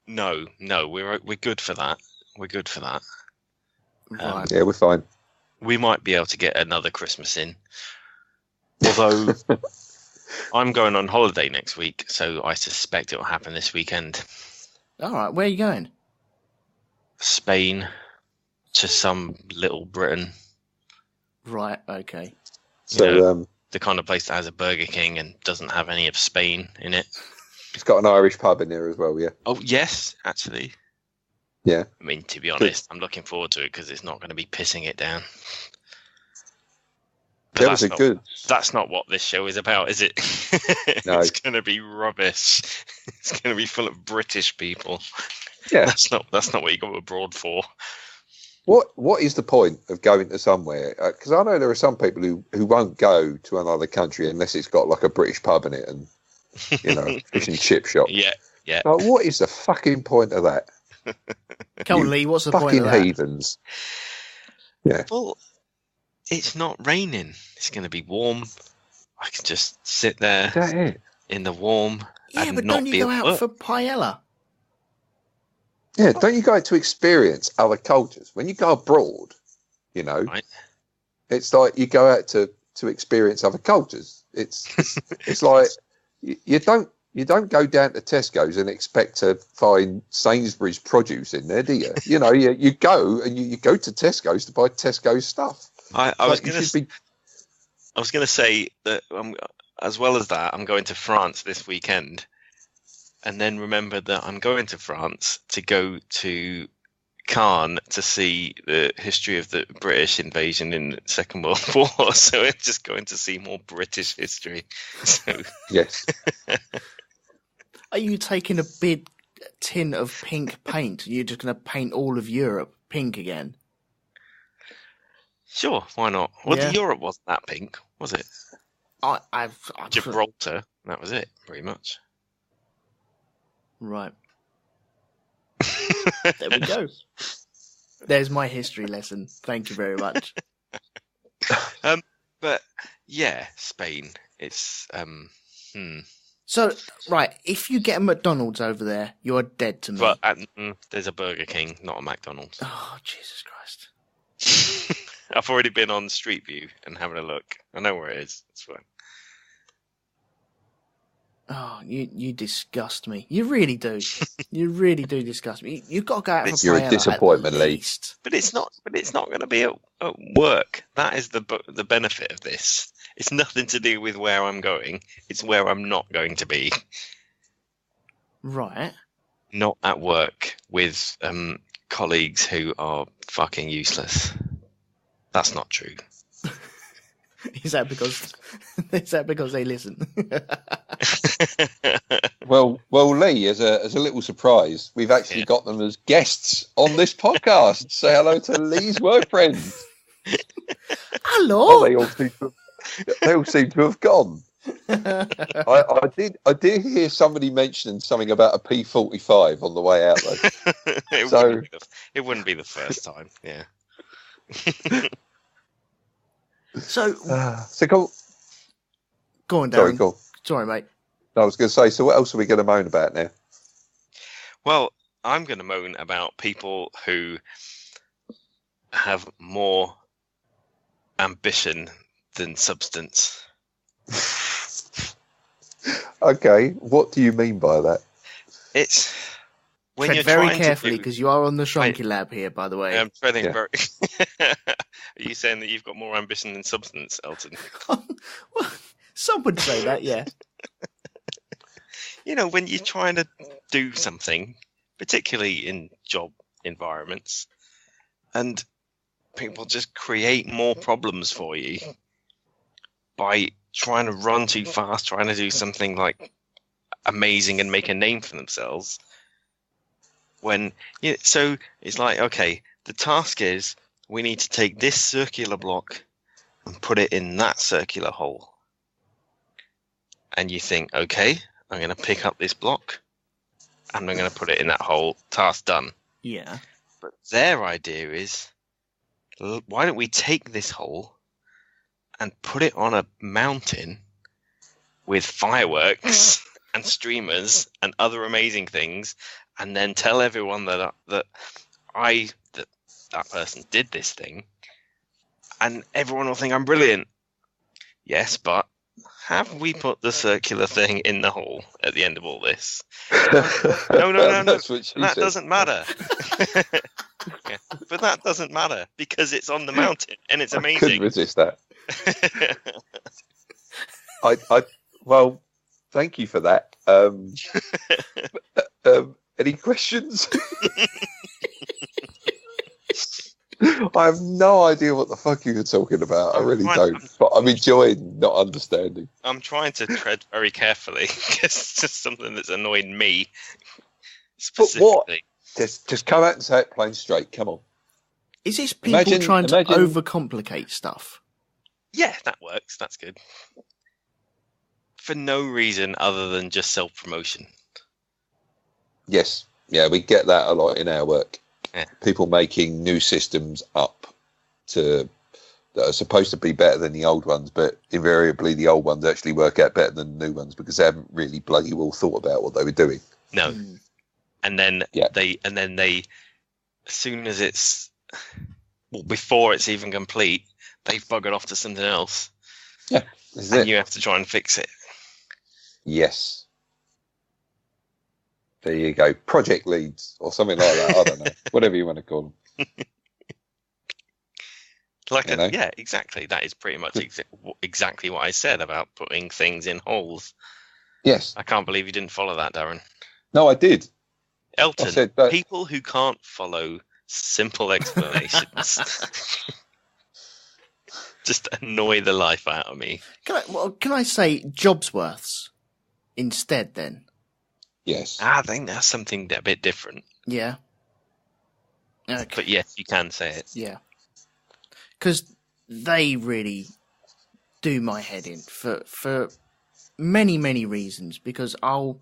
No, we're good for that. We're good for that. Right. Yeah, we're fine. We might be able to get another Christmas in. Although I'm going on holiday next week, so I suspect it will happen this weekend. All right, where are you going? Spain, to some little Britain. Right, okay. So the kind of place that has a Burger King and doesn't have any of Spain in it. It's got an Irish pub in there as well, yeah. Oh, yes, actually. Yeah. I mean, to be honest, I'm looking forward to it because it's not going to be pissing it down. But that's not what this show is about, is it? No. It's going to be rubbish. It's going to be full of British people. Yeah. That's not what you go abroad for. What is the point of going to somewhere? Because I know there are some people who won't go to another country unless it's got like a British pub in it and, fish and chip shop. Yeah. Like, what is the fucking point of that? Come on, Lee, what's the point of that? Fucking heathens. Yeah. Well, it's not raining. It's going to be warm. I can just sit there in the warm. Yeah, and but not don't you be go at out work. for paella? Yeah, don't you go out to experience other cultures? When you go abroad, Right. it's like you go out to experience other cultures. It's like you don't go down to Tesco's and expect to find Sainsbury's produce in there, do you? You go and you go to Tesco's to buy Tesco's stuff. I was going to say that as well as that, I'm going to France this weekend, and then remembered that I'm going to France to go to Cannes to see the history of the British invasion in the Second World War. So I'm just going to see more British history. So. Yes. Are you taking a big tin of pink paint? You're just going to paint all of Europe pink again? Sure, why not? Well, Yeah. Europe wasn't that pink, was it? I've Gibraltar. That was it, pretty much. Right. There we go. There's my history lesson. Thank you very much. But yeah, Spain. It's So, right, if you get a McDonald's over there, you're dead to me. But there's a Burger King, not a McDonald's. Oh, Jesus Christ. I've already been on Street View and having a look. I know where it is. It's fine. Oh, you disgust me. You really do. You really do disgust me. You've got to go out and You're a disappointment, Lee. But it's not going to be at work. That is the benefit of this. It's nothing to do with where I'm going. It's where I'm not going to be. Right. Not at work with colleagues who are fucking useless. That's not true. Is that because they listen? Well, Lee, as a little surprise, we've actually got them as guests on this podcast. Say hello to Lee's work friends. Hello. Oh, they all seem to have gone. I did hear somebody mention something about a P45 on the way out, though. It wouldn't be the first time. Yeah. So go on, Darren. Sorry, go on. Sorry, mate. I was going to say, so what else are we going to moan about now? Well, I'm going to moan about people who have more ambition than substance. Okay, what do you mean by that? It's when Tread you're very trying carefully, to because you are on the Shonky Lab here, by the way. I'm treading Yeah. very. Are you saying that you've got more ambition than substance, Elton? Well, some would say that, yeah. You know, when you're trying to do something, particularly in job environments, and people just create more problems for you by trying to run too fast, trying to do something like amazing and make a name for themselves. So it's like, okay, the task is we need to take this circular block and put it in that circular hole. And you think, okay, I'm going to pick up this block and I'm going to put it in that hole. Task done. Yeah. But their idea is, why don't we take this hole and put it on a mountain with fireworks and streamers and other amazing things, and then tell everyone that that person did this thing, and everyone will think I'm brilliant. Yes, but have we put the circular thing in the hole at the end of all this? No. That's what she That said. doesn't matter. Yeah, but that doesn't matter because it's on the mountain and it's I amazing. couldn't resist that. Well, thank you for that. Any questions? I have no idea what the fuck you were talking about. I really don't. But I'm enjoying not understanding. I'm trying to tread very carefully because it's just something that's annoyed me specifically. But what? Just come out and say it plain straight. Come on. Is this people trying to overcomplicate stuff? Yeah, that works. That's good. For no reason other than just self-promotion. Yes. Yeah, we get that a lot in our work. Yeah. People making new systems up that are supposed to be better than the old ones, but invariably the old ones actually work out better than the new ones because they haven't really bloody well thought about what they were doing. No. And then they, as soon as it's, before it's even complete, they've buggered off to something else. Yeah. And you have to try and fix it. Yes. There you go. Project leads or something like that. I don't know. Whatever you want to call them. Yeah, exactly. That is pretty much exactly what I said about putting things in holes. Yes. I can't believe you didn't follow that, Darren. No, I did. Elton, I said that. People who can't follow simple explanations just annoy the life out of me. Can I say Jobsworths instead then? Yes. I think that's something a bit different. Yeah. Okay. But yes, you can say it. Yeah. Because they really do my head in for many reasons, because I'll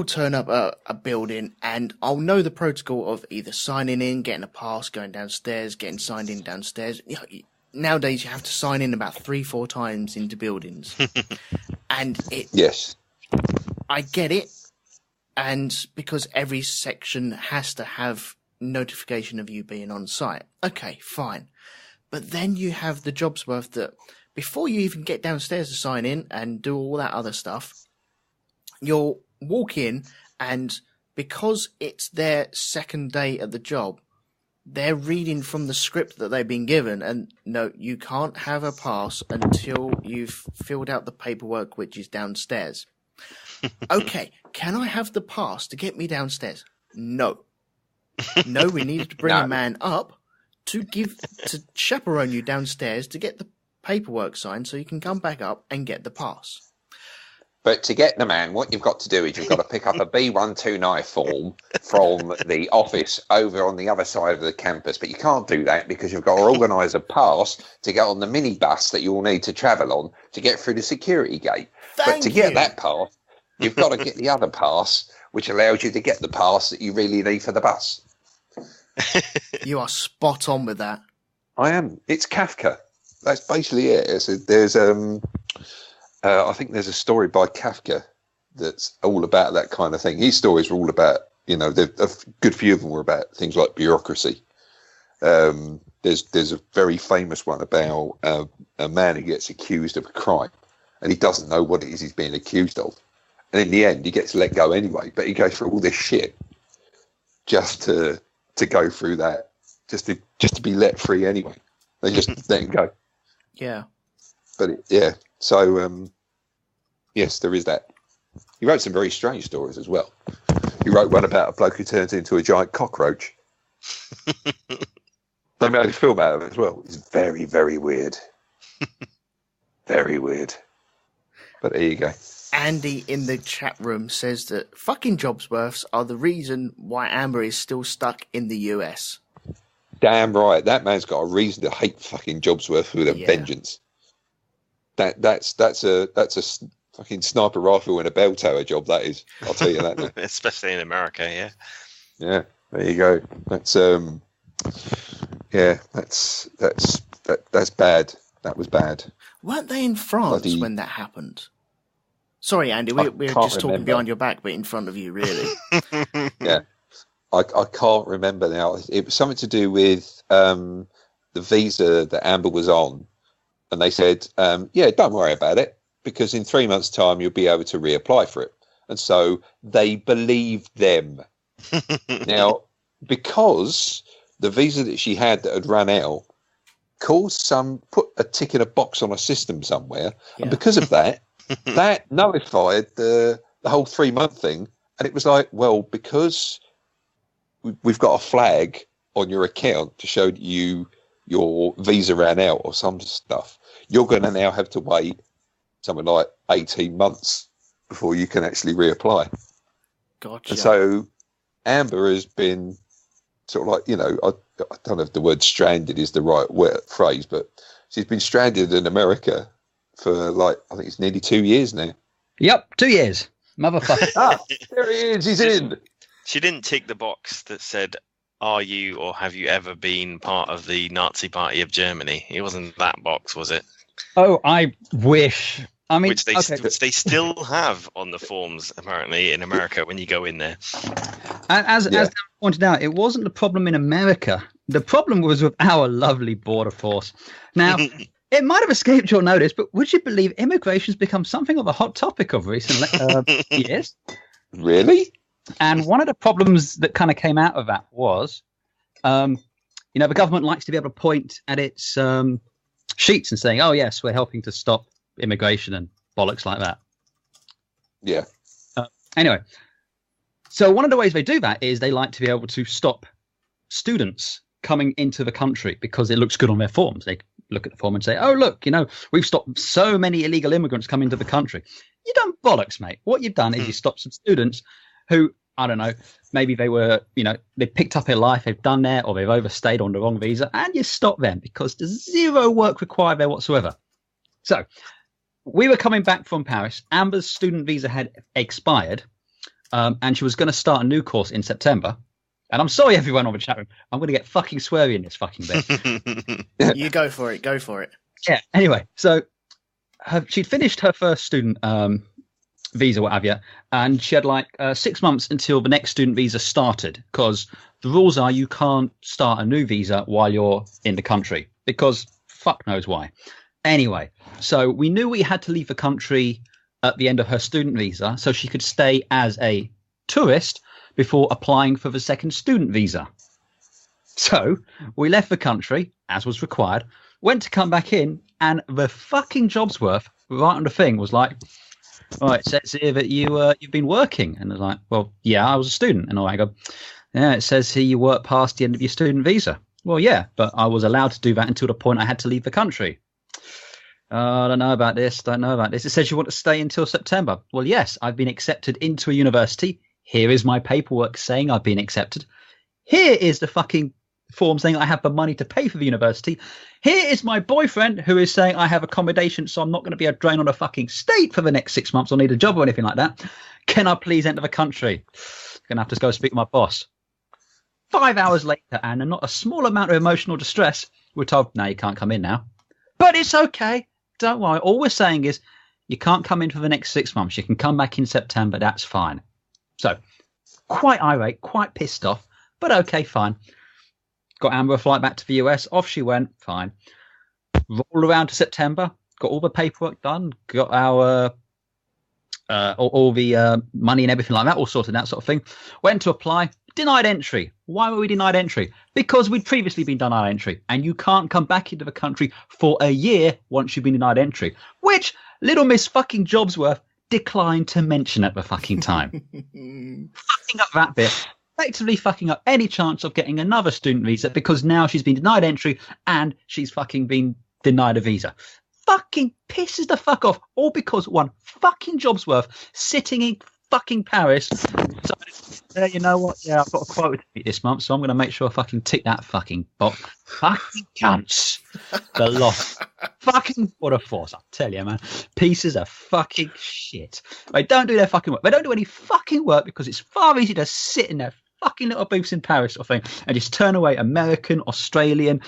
turn up a building and I'll know the protocol of either signing in, getting a pass, going downstairs, getting signed in downstairs. Nowadays, you have to sign in about 3-4 times into buildings. And Yes. I get it. And because every section has to have notification of you being on site. Okay, fine. But then you have the job's worth that before you even get downstairs to sign in and do all that other stuff, you'll walk in, and because it's their second day at the job, they're reading from the script that they've been given, and no, you can't have a pass until you've filled out the paperwork, which is downstairs. Okay, can I have the pass to get me downstairs? No, we needed to bring a man up to chaperone you downstairs to get the paperwork signed so you can come back up and get the pass. But to get the man, what you've got to do is you've got to pick up a B129 form from the office over on the other side of the campus. But you can't do that because you've got to organise a pass to get on the minibus that you'll need to travel on to get through the security gate. But to get that pass, you've got to get the other pass, which allows you to get the pass that you really need for the bus. You are spot on with that. I am. It's Kafka. That's basically it. There's I think there's a story by Kafka that's all about that kind of thing. His stories were all about, a good few of them were about things like bureaucracy. There's a very famous one about a man who gets accused of a crime and he doesn't know what it is he's being accused of. And in the end, he gets let go anyway, but he goes through all this shit just to go through that, just to be let free anyway. They just let him go. Yeah. But so yes, there is that. He wrote some very strange stories as well. He wrote one about a bloke who turns into a giant cockroach. They made a film out of it as well. It's very, very weird. Very weird. But there you go. Andy in the chat room says that fucking Jobsworths are the reason why Amber is still stuck in the US. Damn right. That man's got a reason to hate fucking Jobsworth with a vengeance. That's a fucking sniper rifle and a bell tower job, that is. I'll tell you that now. Especially in America, yeah. Yeah, there you go. That's that's bad. That was bad. Weren't they in France when that happened? Sorry, Andy, we're just talking behind your back, but in front of you, really. Yeah. I can't remember now. It was something to do with the visa that Amber was on. And they said, don't worry about it, because in 3 months' time, you'll be able to reapply for it. And so they believed them. Now, because the visa that she had that had run out put a tick in a box on a system somewhere. Yeah. And because of that, that nullified the whole 3 month thing. And it was like, well, because we've got a flag on your account to show that your visa ran out or some stuff, you're going to now have to wait something like 18 months before you can actually reapply. Gotcha. And so Amber has been sort of like, I don't know if the word stranded is the right phrase, but she's been stranded in America for I think it's nearly 2 years now. Yep, 2 years. Motherfucker. There he is. He's in. She didn't tick the box that said, are you or have you ever been part of the Nazi Party of Germany? It wasn't that box, was it? Oh, I wish. I mean, which they still have on the forms, apparently, in America when you go in there. As Dan pointed out, it wasn't the problem in America. The problem was with our lovely border force. Now, it might have escaped your notice, but would you believe immigration's become something of a hot topic of recent years? Really? And one of the problems that kind of came out of that was, the government likes to be able to point at its sheets and saying, oh, yes, we're helping to stop immigration and bollocks like that. Yeah. Anyway, so one of the ways they do that is they like to be able to stop students coming into the country because it looks good on their forms. They look at the form and say, oh, look, we've stopped so many illegal immigrants coming to the country. You done bollocks, mate. What you've done is you stopped some students who, I don't know, maybe they were, they picked up a life, they've done there, or they've overstayed on the wrong visa, and you stop them because there's zero work required there whatsoever. So we were coming back from Paris. Amber's student visa had expired, and she was going to start a new course in September. And I'm sorry, everyone on the chat room. I'm going to get fucking sweary in this fucking bit. You go for it. Go for it. Yeah. Anyway, so she'd finished her first student visa, what have you, and she had like 6 months until the next student visa started, because the rules are you can't start a new visa while you're in the country, because fuck knows why. Anyway, so we knew we had to leave the country at the end of her student visa so she could stay as a tourist before applying for the second student visa. So we left the country, as was required, went to come back in, and the fucking job's worth right on the thing was like, all right, it says here that you've been working. And I was like, well, yeah, I was a student. And I go, yeah, it says here you work past the end of your student visa. Well, yeah, but I was allowed to do that until the point I had to leave the country. I don't know about this. It says you want to stay until September. Well, yes, I've been accepted into a university. Here is my paperwork saying I've been accepted. Here is the fucking form saying I have the money to pay for the university. Here is my boyfriend who is saying I have accommodation, so I'm not going to be a drain on the fucking state for the next 6 months or need a job or anything like that. Can I please enter the country? Going to have to go speak to my boss. 5 hours later, and not a small amount of emotional distress, we're told, no, you can't come in now. But it's okay. Don't worry. All we're saying is you can't come in for the next 6 months. You can come back in September. That's fine. So quite irate, quite pissed off, but okay, fine. Got Amber a flight back to the US. Off she went. Fine. Roll around to September. Got all the paperwork done. Got our all the money and everything like that all sorted, that sort of thing. Went to apply. Denied entry. Why were we denied entry? Because we'd previously been denied entry, and you can't come back into the country for a year once you've been denied entry, which little Miss fucking Jobsworth declined to mention at the fucking time. Fucking up that bit. Effectively fucking up any chance of getting another student visa, because now she's been denied entry and she's fucking been denied a visa. Fucking pisses the fuck off, all because one fucking Jobsworth sitting in fucking Paris. So, you know what? Yeah, I've got a quota to meet this month, so I'm going to make sure I fucking tick that fucking box. Fucking cunts. The loss. Fucking what a force, I'll tell you, man. Pieces of fucking shit. They don't do their fucking work. They don't do any fucking work because it's far easier to sit in their fucking little booths in Paris or thing and just turn away American, Australian,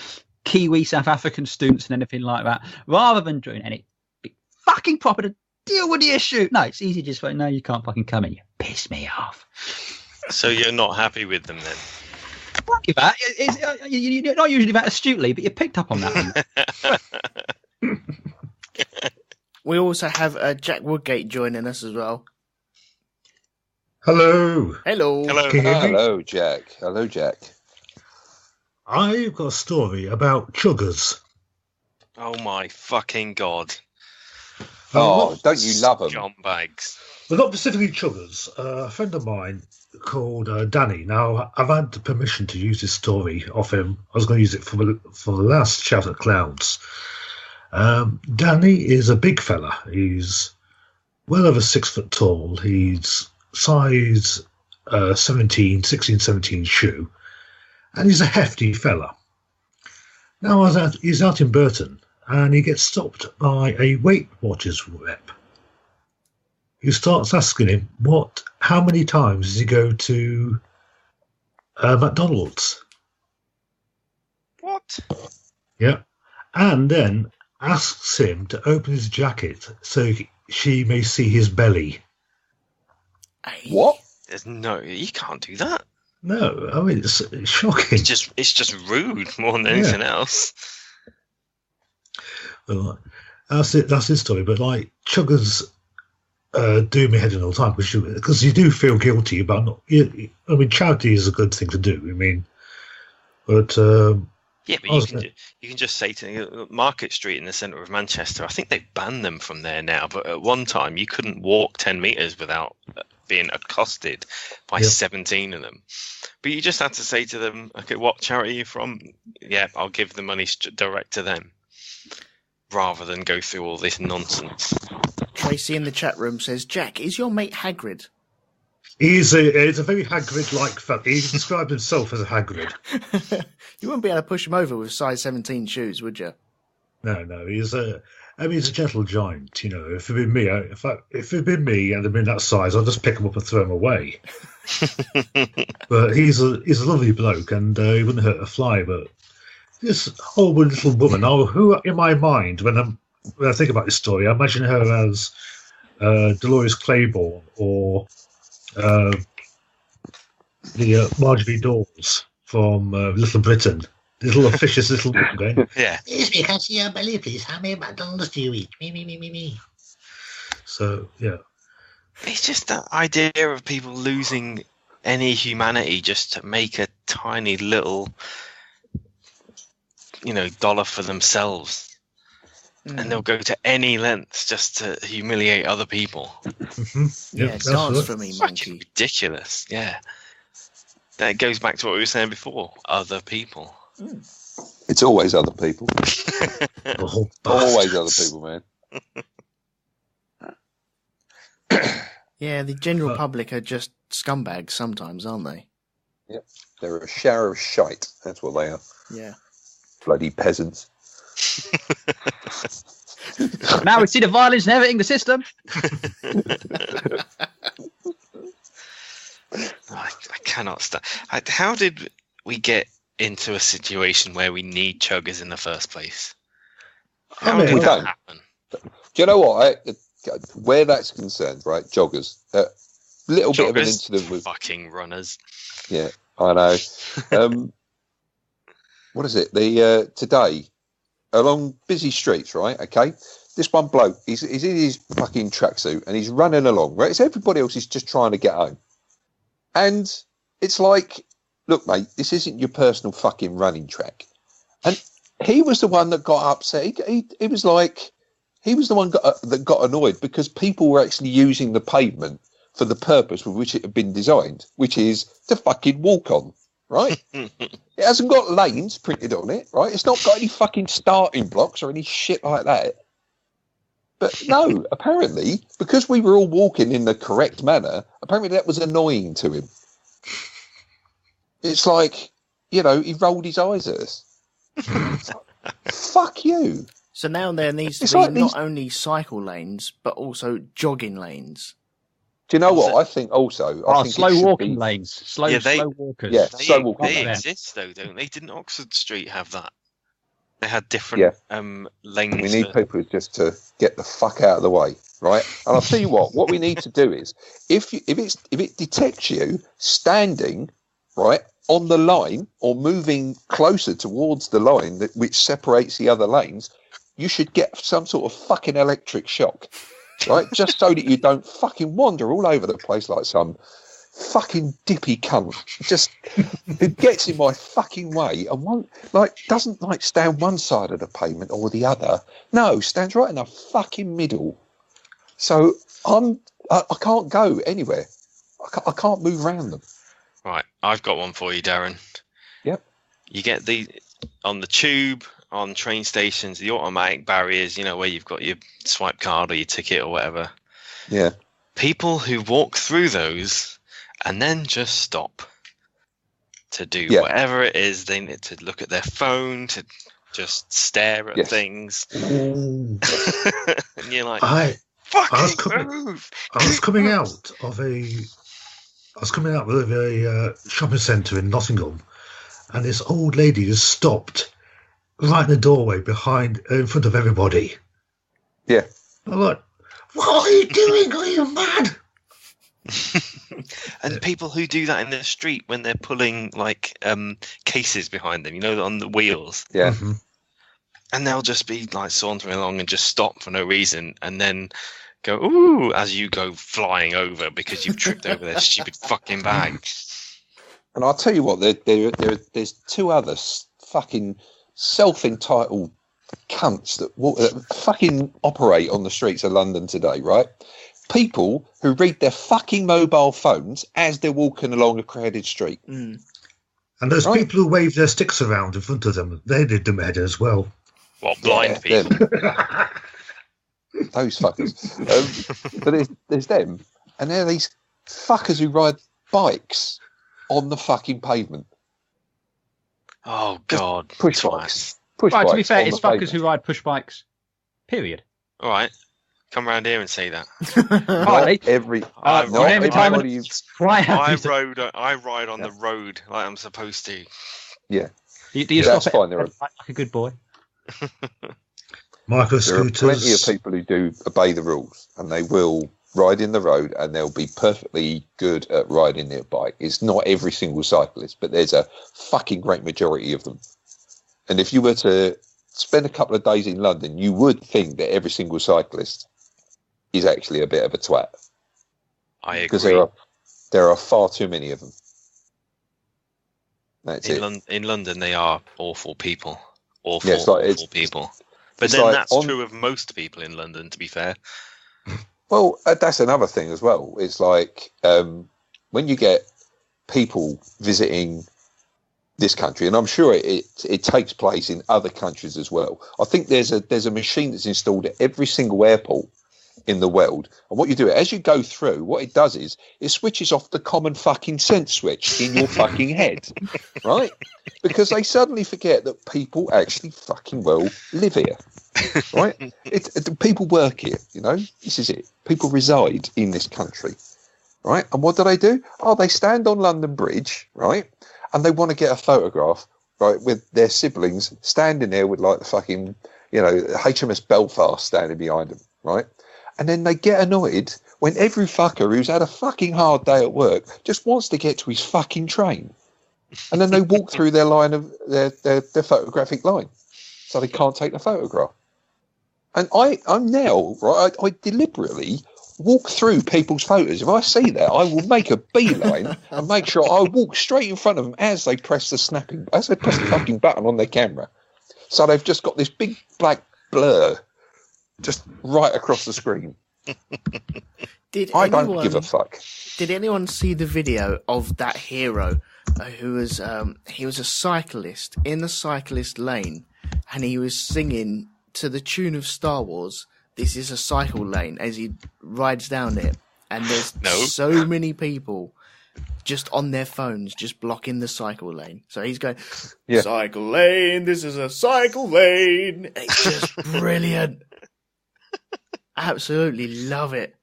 Kiwi, South African students and anything like that, rather than doing any fucking proper to deal with the issue. No, it's easy just like, no, you can't fucking come in. You piss me off. So you're not happy with them then? Fuck you, that. You're not usually that astutely, but you picked up on that one. We also have Jack Woodgate joining us as well. Hello. Hello. Hello. Can you hear me? Hello, Jack. Hello, Jack. I've got a story about chuggers. Oh my fucking god. Oh, don't you love them? John Bags. Well, not specifically chuggers. A friend of mine called Danny. Now, I've had the permission to use this story off him. I was going to use it for the last Shout at Clouds. Danny is a big fella. He's well over 6 foot tall. He's size 16, 17 shoe. And he's a hefty fella. Now, he's out in Burton, and he gets stopped by a Weight Watchers rep, who starts asking him how many times does he go to McDonald's? What? Yeah. And then asks him to open his jacket so she may see his belly. What? There's no, you can't do that. No, I mean, it's shocking. It's just rude more than anything else. Well, that's it. That's his story. But like chuggers do me head in all the time because you do feel guilty about not. I mean, charity is a good thing to do. I mean, but yeah, but you can just say to Market Street in the centre of Manchester. I think they've banned them from there now. But at one time, you couldn't walk 10 metres without being accosted by 17 of them. But you just had to say to them, okay, what charity are you from? Yeah, I'll give the money direct to them, rather than go through all this nonsense. Tracy in the chat room says, Jack, is your mate Hagrid? He's a very Hagrid-like fella. He described himself as a Hagrid. You wouldn't be able to push him over with size 17 shoes, would you? No, he's I mean, he's a gentle giant, you know. If it'd been me, if it'd been me and they'd been that size, I'd just pick him up and throw him away. But he's a lovely bloke, and he wouldn't hurt a fly. But this horrible little woman, who in my mind when I think about this story, I imagine her as Dolores Claiborne or the Marjorie Dawes from Little Britain. Little officious little woman going, yeah. Excuse me, can I see your belly, please? How many McDonald's do you eat? Me. So, yeah. It's just that idea of people losing any humanity just to make a tiny little, dollar for themselves. And they'll go to any lengths just to humiliate other people. Mm-hmm. Yeah, dance for me, monkey. Ridiculous, yeah. That goes back to what we were saying before. Other people. It's always other people. Oh, Always other people, man. Yeah, the general public are just scumbags sometimes, aren't they? Yep. They're a shower of shite. That's what they are. Yeah. Bloody peasants. Now we see the violence inheriting the system. I cannot stand. How did we get into a situation where we need chuggers in the first place? How did that happen? Do you know what? Where that's concerned, right? Joggers. Little bit of an incident with fucking runners. Yeah, I know. What is it? Today along busy streets, right? Okay, this one bloke, he's in his fucking tracksuit and he's running along. Right, so everybody else is just trying to get home, and it's like, look, mate, this isn't your personal fucking running track. And he was the one that got upset. He was like, he was the one that got annoyed because people were actually using the pavement for the purpose with which it had been designed, which is to fucking walk on, right? It hasn't got lanes printed on it, right? It's not got any fucking starting blocks or any shit like that. But no, apparently, because we were all walking in the correct manner, apparently that was annoying to him. It's like, he rolled his eyes at us. Fuck you. So now there needs to be not only cycle lanes, but also jogging lanes. Do you know what? I think also... I think slow walking lanes. Slow walkers. Yeah, slow walkers. They exist, though, don't they? Didn't Oxford Street have that? They had different lanes. We need people just to get the fuck out of the way, right? And I'll tell you what we need to do is, if it detects you standing, right, on the line or moving closer towards the line which separates the other lanes, you should get some sort of fucking electric shock, right? Just so that you don't fucking wander all over the place like some fucking dippy cunt, just who gets in my fucking way and doesn't stand one side of the pavement or the other. No, stands right in the fucking middle. So I can't go anywhere. I can't move around them. Right, I've got one for you, Darren. Yep. You get on the tube, on train stations, the automatic barriers, where you've got your swipe card or your ticket or whatever. Yeah. People who walk through those and then just stop to do whatever it is. They need to look at their phone, to just stare at things. And you're like, move! I was coming out of a shopping centre in Nottingham, and this old lady just stopped right in the doorway in front of everybody. Yeah. I'm like, what are you doing? Are you mad? And people who do that in the street when they're pulling cases behind them, on the wheels. Yeah. Mm-hmm. And they'll just be sauntering along and just stop for no reason, and then go ooh as you go flying over because you've tripped over their stupid fucking bag. And I'll tell you what, there's two other fucking self-entitled cunts that fucking operate on the streets of London today, right? People who read their fucking mobile phones as they're walking along a crowded street. Mm. And those people who wave their sticks around in front of them, they did them head as well. What, blind people? Those fuckers. But there's them, and there are these fuckers who ride bikes on the fucking pavement. Oh, God. Push bikes. To be fair, it's fuckers who ride push bikes. Period. All right, come round here and say that. I ride on the road like I'm supposed to. Yeah. Do you That's stop fine. like a good boy? Microscooters. There are plenty of people who do obey the rules, and they will ride in the road, and they'll be perfectly good at riding their bike. It's not every single cyclist, but there's a fucking great majority of them. And if you were to spend a couple of days in London, you would think that every single cyclist is actually a bit of a twat. I agree. Because there are far too many of them. That's it. In London, they are awful people. Awful people. But then that's true of most people in London, to be fair. Well, that's another thing as well. It's like when you get people visiting this country, and I'm sure it takes place in other countries as well. I think there's a machine that's installed at every single airport in the world, and what you do as you go through, what it does is it switches off the common fucking sense switch in your fucking head, right? Because they suddenly forget that people actually fucking well live here, right? People work here, you know. This is it. People reside in this country, right? And what do? Oh, they stand on London Bridge, right? And they want to get a photograph, right, with their siblings standing there with like the fucking, you know, HMS Belfast standing behind them, right? And then they get annoyed when every fucker who's had a fucking hard day at work just wants to get to his fucking train. And then they walk through their line of their photographic line. So they can't take the photograph. And I'm now, right, I deliberately walk through people's photos. If I see that, I will make a beeline and make sure I walk straight in front of them as they press the fucking button on their camera. So they've just got this big black blur just right across the screen. I don't give a fuck. Did anyone see the video of that hero who was he was a cyclist in the cyclist lane, and he was singing to the tune of Star Wars, "This is a cycle lane," as he rides down it, and there's so many people just on their phones just blocking the cycle lane. So he's going, cycle lane, this is a cycle lane. It's just brilliant. Absolutely love it.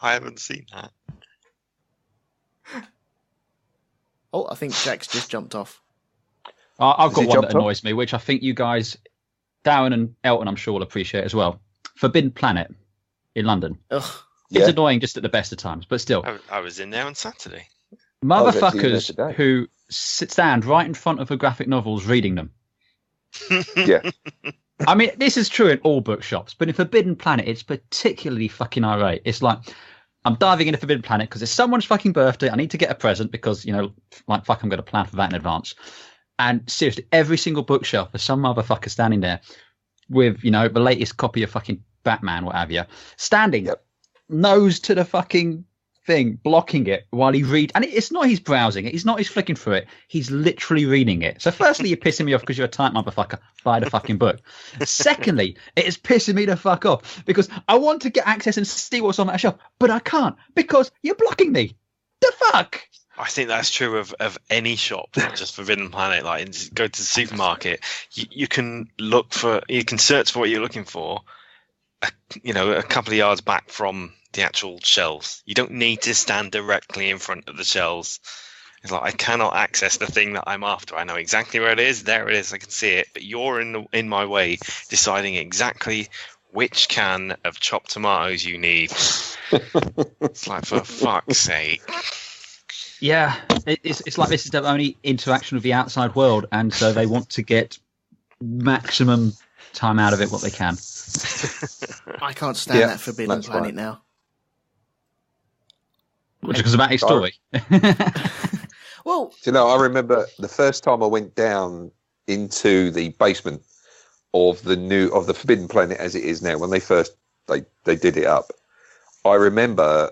I haven't seen that. Oh, I think Jack's just jumped off. I've got one that annoys me, which I think you guys, Darren and Elton, I'm sure will appreciate as well. Forbidden Planet in London. Ugh. It's annoying just at the best of times, but still. I was in there on Saturday. Motherfuckers who stand right in front of the graphic novels reading them. Yeah. I mean, this is true in all bookshops, but in Forbidden Planet, it's particularly fucking irate. It's like, I'm diving into Forbidden Planet because it's someone's fucking birthday. I need to get a present because, you know, like, fuck, I'm going to plan for that in advance. And seriously, every single bookshelf, there's some motherfucker standing there with, you know, the latest copy of fucking Batman, what have you, standing nose to the fucking thing, blocking it while he reads. And it's not he's browsing it. He's not he's flicking through it. He's literally reading it. So firstly, you're pissing me off because you're a tight motherfucker. Buy the fucking book. Secondly, it is pissing me the fuck off because I want to get access and see what's on that shelf, but I can't because you're blocking me. The fuck? I think that's true of any shop, not just Forbidden Planet. Like, go to the supermarket, you can search for what you're looking for, a couple of yards back from the actual shelves. You don't need to stand directly in front of the shelves. It's like, I cannot access the thing that I'm after. I know exactly where it is. There it is. I can see it. But you're in my way, deciding exactly which can of chopped tomatoes you need. It's like, for fuck's sake. Yeah, it's like this is the only interaction with the outside world, and so they want to get maximum time out of it what they can. I can't stand that Forbidden Planet now. Because of that story. Well, do you know, I remember the first time I went down into the basement of the Forbidden Planet as it is now. When they first they did it up, I remember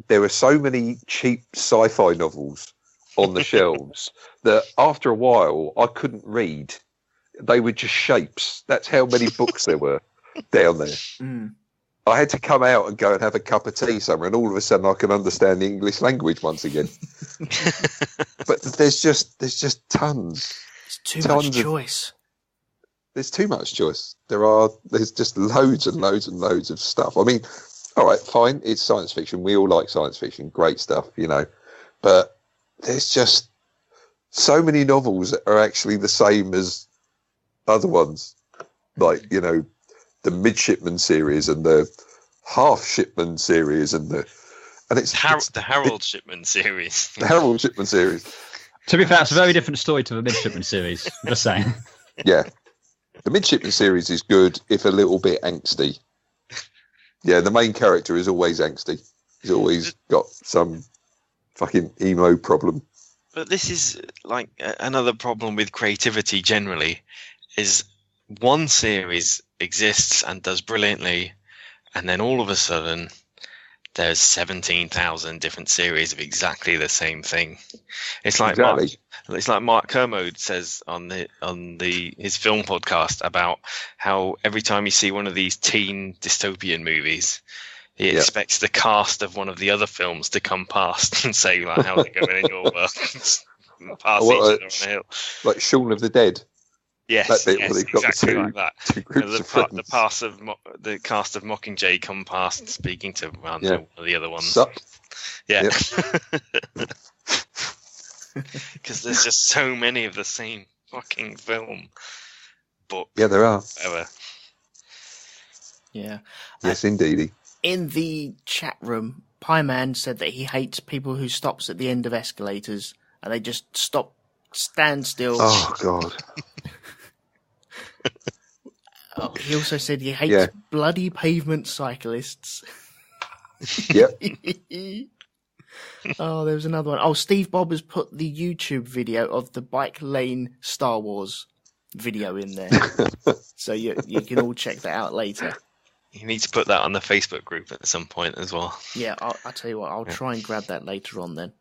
there were so many cheap sci-fi novels on the shelves that after a while I couldn't read. They were just shapes. That's how many books there were down there. Mm. I had to come out and go and have a cup of tea somewhere, and all of a sudden I can understand the English language once again. But there's just tons. It's too much choice. there's too much choice. There's just loads and loads and loads of stuff. I mean, all right, fine, it's science fiction. We all like science fiction, great stuff, But there's just so many novels that are actually the same as other ones, like the Midshipman series and the Half Shipman series and it's the Harold Shipman series. The Harold Shipman series. To be fair, it's a very different story to the Midshipman series. Just saying. Yeah, the Midshipman series is good if a little bit angsty. Yeah, the main character is always angsty. He's always got some fucking emo problem. But this is like another problem with creativity generally, is one series exists and does brilliantly, and then all of a sudden there's 17,000 different series of exactly the same thing. It's like Mark Kermode says on his film podcast about how every time you see one of these teen dystopian movies, he expects the cast of one of the other films to come past and say, like, how's it going in your world? Pass each other on the hill. Like Shaun of the Dead. Yes, exactly like that. The cast of Mockingjay come past speaking to one of the other ones. Sup? Yeah. Because there's just so many of the same fucking film. But yeah, there are. Whatever. Yeah. Yes, indeedy. In the chat room, Pieman said that he hates people who stops at the end of escalators and they just stand still. Oh, God. He also said he hates bloody pavement cyclists. Yep. Oh, there was another one. Oh, Steve Bob has put the YouTube video of the Bike Lane Star Wars video in there. So you can all check that out later. You need to put that on the Facebook group at some point as well. Yeah, I'll tell you what, I'll try and grab that later on then.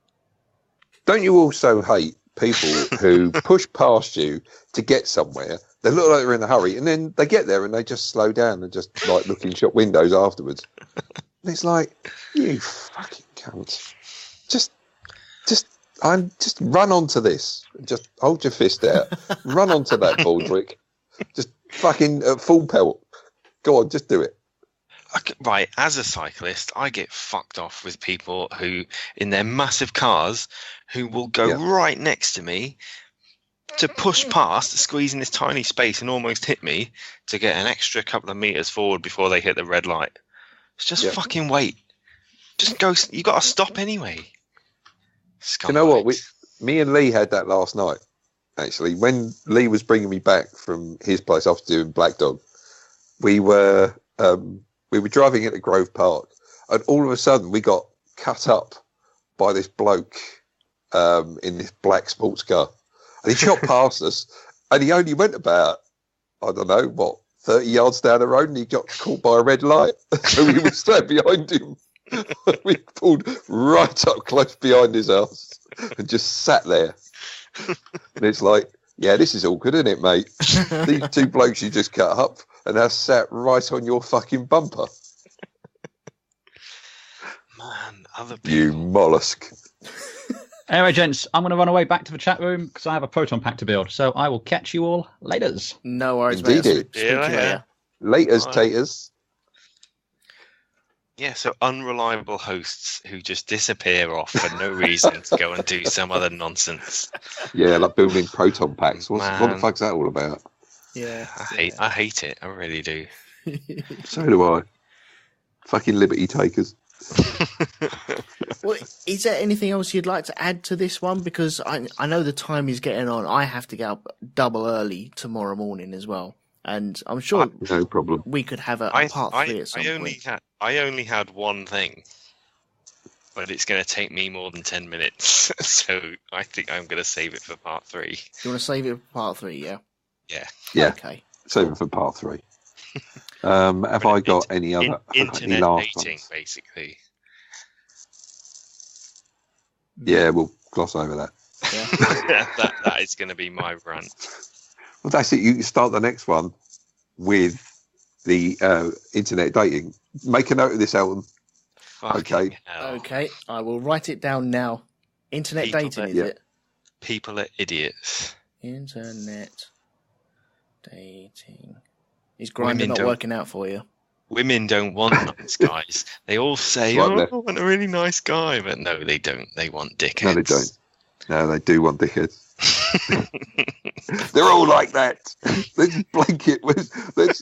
Don't you also hate people who push past you to get somewhere? They look like they're in a hurry, and then they get there and they just slow down and just like look in shop windows afterwards. And it's like, you fucking cunt. Just run onto this. Just hold your fist out. Run onto that Baldrick. Just fucking full pelt. Go on, just do it. Right, as a cyclist, I get fucked off with people who, in their massive cars, who will go right next to me to push past, squeeze in this tiny space and almost hit me to get an extra couple of meters forward before they hit the red light. It's just fucking wait. Just go. You got to stop anyway. Scumbags. You know what? Me and Lee had that last night, actually. When Lee was bringing me back from his place after doing Black Dog, we were driving into Grove Park, and all of a sudden we got cut up by this bloke in this black sports car. And he shot past us, and he only went about, 30 yards down the road, and he got caught by a red light. So we were standing behind him. We pulled right up close behind his house and just sat there. And it's like, yeah, this is awkward, isn't it, mate? These two blokes you just cut up and now sat right on your fucking bumper. Man, other people. You mollusk. Anyway, gents, I'm going to run away back to the chat room because I have a proton pack to build. So I will catch you all laters. No worries, Indeed. mate. Laters, taters. Yeah, so unreliable hosts who just disappear off for no reason to go and do some other nonsense. Yeah, like building proton packs. What the fuck's that all about? Yeah. I hate it. I really do. So do I. Fucking liberty takers. Well, is there anything else you'd like to add to this one? Because I know the time is getting on. I have to get up double early tomorrow morning as well. And I'm sure no problem. We could have a part 3 at some point. I only had one thing, but it's going to take me more than 10 minutes. So I think I'm going to save it for part 3. You want to save it for part 3, yeah? Yeah. Okay. Save it for part 3. Have I got any other internet last dating, ones? basically? Yeah, we'll gloss over that. Yeah. that is going to be my rant. Well, that's it. You start the next one with the internet dating. Make a note of this, Elton. Fucking hell. Okay, I will write it down now. Internet dating, is it? People are idiots. Internet Dating. Is grinding not working out for you? Women don't want nice guys. They all say, I want a really nice guy. But no, they don't. They want dickheads. No, they don't. No, they do want dickheads. They're all like that.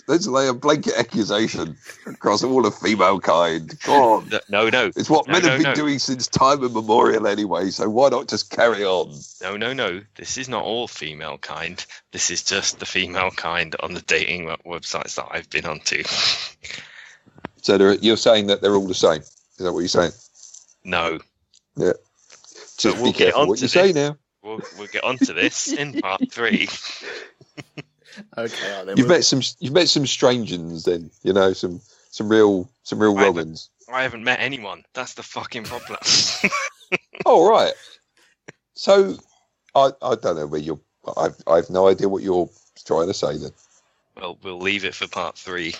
Let's lay a blanket accusation across all of female kind. Go on. No. It's what men have been doing since time immemorial anyway, so why not just carry on? No. This is not all female kind. This is just the female kind on the dating websites that I've been onto. So you're saying that they're all the same? Is that what you're saying? No. Yeah. So just be careful what you say now. We'll get onto this in part 3. Okay. You've met some strangers then, you know, some real wrong-uns. I haven't met anyone. That's the fucking problem. Oh right. So I don't know where you're. I have no idea what you're trying to say then. Well, we'll leave it for part 3.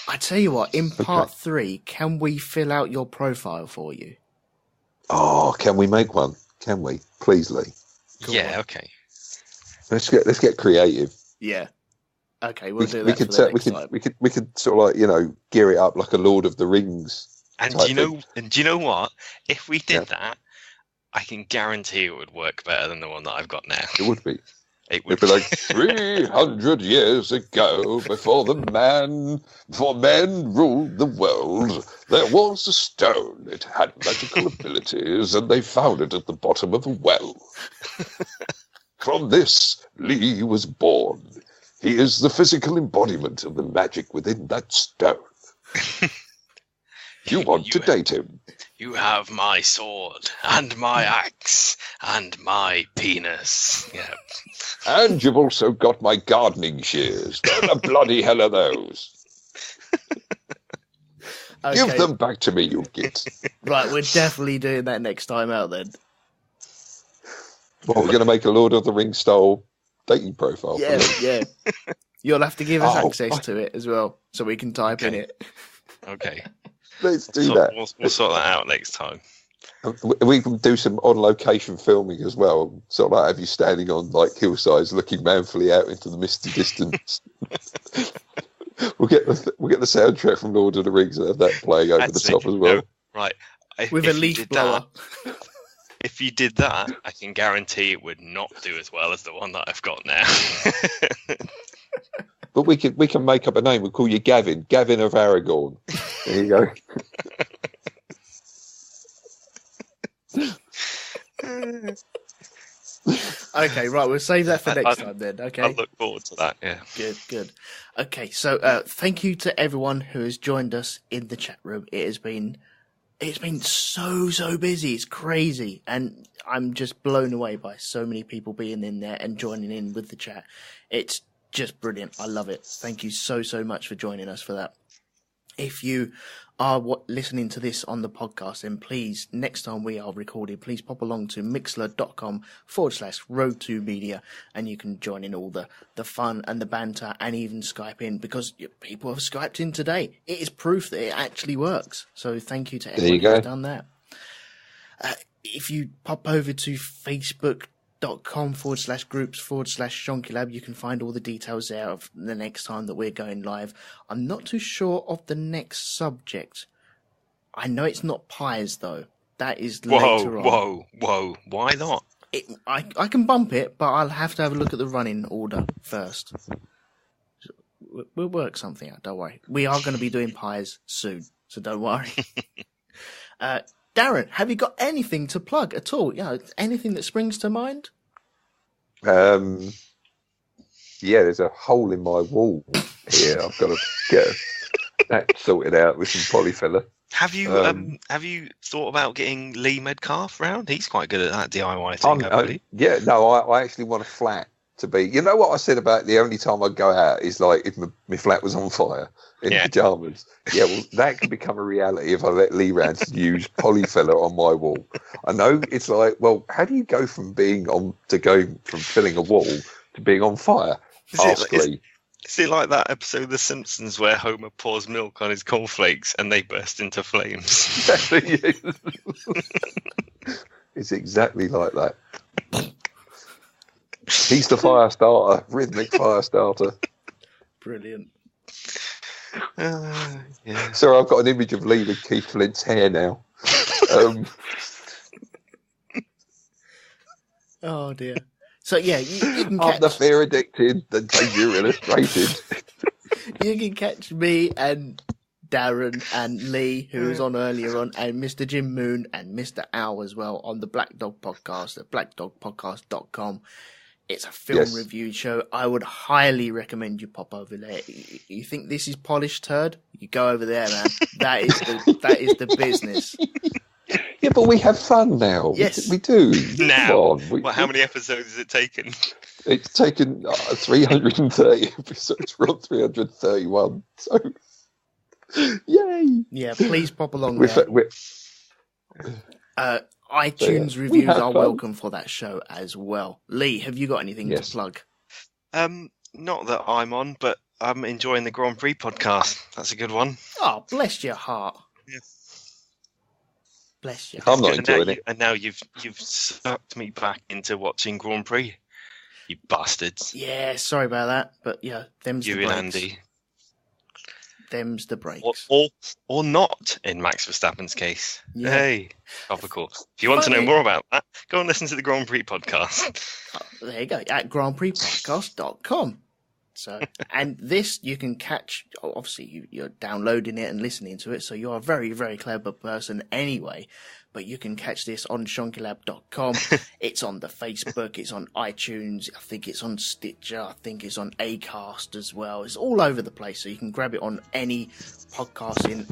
I tell you what. In part 3, can we fill out your profile for you? Oh, can we make one? Can we, please, Lee? Cool. Yeah. Okay. Let's get creative. Yeah. Okay, we'll do that. We could sort of like, you know, gear it up like a Lord of the Rings. And do you know what? If we did that, I can guarantee it would work better than the one that I've got now. It would be. It'd be like 300 years ago, before men ruled the world, there was a stone. It had magical abilities, and they found it at the bottom of a well. From this, Lee was born. He is the physical embodiment of the magic within that stone. You want to date him? You have my sword, and my axe, and my penis. Yeah. And you've also got my gardening shears. Where the bloody hell are those? Okay. Give them back to me, you git. Right, we're definitely doing that next time out then. Well, we're going to make a Lord of the Rings style dating profile. Yeah. You'll have to give us access to it as well, so we can type in it. Okay. Let's do that. We'll sort that out next time. We can do some on-location filming as well. Sort of like have you standing on like hillsides, looking manfully out into the misty distance. We'll get the soundtrack from Lord of the Rings and have that playing over the top as well. No, right. With a leaf blower. If you did that, I can guarantee it would not do as well as the one that I've got now. But we can make up a name. We'll call you Gavin of Aragorn. There you go. Okay, right. We'll save that for next time then. Okay. I look forward to that. Yeah. Good. Okay, so thank you to everyone who has joined us in the chat room. It's been so busy. It's crazy, and I'm just blown away by so many people being in there and joining in with the chat. It's just brilliant. I love it. Thank you so much for joining us for that. If you are listening to this on the podcast, then please, next time we are recording, please pop along to mixler.com/road2media, and you can join in all the fun and the banter and even Skype in, because people have Skyped in today. It is proof that it actually works. So thank you to everyone who's done that. If you pop over to facebook.com/groups/ShonkyLab, you can find all the details there of the next time that we're going live. I'm not too sure of the next subject. I know it's not pies though. That is later on. Whoa! Why not? I can bump it, but I'll have to have a look at the running order first. We'll work something out. Don't worry. We are going to be doing pies soon, so don't worry. Darren, have you got anything to plug at all? Anything that springs to mind? Yeah, there's a hole in my wall here. I've got to get that sorted out with some polyfiller. Have you thought about getting Lee Metcalf round? He's quite good at that DIY thing. I actually want a flat to be. You know what I said about the only time I go out is like if my flat was on fire in pajamas. Yeah, well, that could become a reality if I let Lee round to use polyfiller on my wall. I know it's like, well, how do you go from filling a wall to being on fire? Ask Lee. Is it like that episode of The Simpsons where Homer pours milk on his cornflakes and they burst into flames? It's exactly like that. He's the fire starter, rhythmic fire starter. Brilliant. Yeah. Sorry, I've got an image of Lee with Keith Flint's hair now. Oh dear. So yeah, you can I'm catch. the fear addicted, the danger illustrated. You can catch me and Darren and Lee, who was on earlier on, and Mr. Jim Moon and Mr. Owl as well on the Black Dog Podcast at blackdogpodcast.com. It's a film review show. I would highly recommend you pop over there. You think this is polished turd? You go over there, man. That is the business. Yeah, but we have fun now. Yes. We do. Now, how many episodes has it taken? It's taken 330 episodes. We're on 331. So, yay! Yeah, please pop along there. iTunes reviews are welcome for that show as well. Lee, have you got anything to plug? Not that I'm on, but I'm enjoying the Grand Prix podcast. That's a good one. Oh, bless your heart. Yeah. Bless you. I'm not enjoying it. And now you've sucked me back into watching Grand Prix. You bastards. Yeah, sorry about that, but yeah, them's the breaks. You and Andy. Them's the breaks. Or not, in Max Verstappen's case. Yeah. Hey, topical. If you want to know more about that, go and listen to the Grand Prix podcast. Oh, there you go, at grandprixpodcast.com. So, and this you can catch, obviously you're downloading it and listening to it, so you're a very, very clever person anyway, but you can catch this on shonkylab.com. It's on the Facebook, it's on iTunes, I think it's on Stitcher, I think it's on Acast as well. It's all over the place, so you can grab it on any podcasting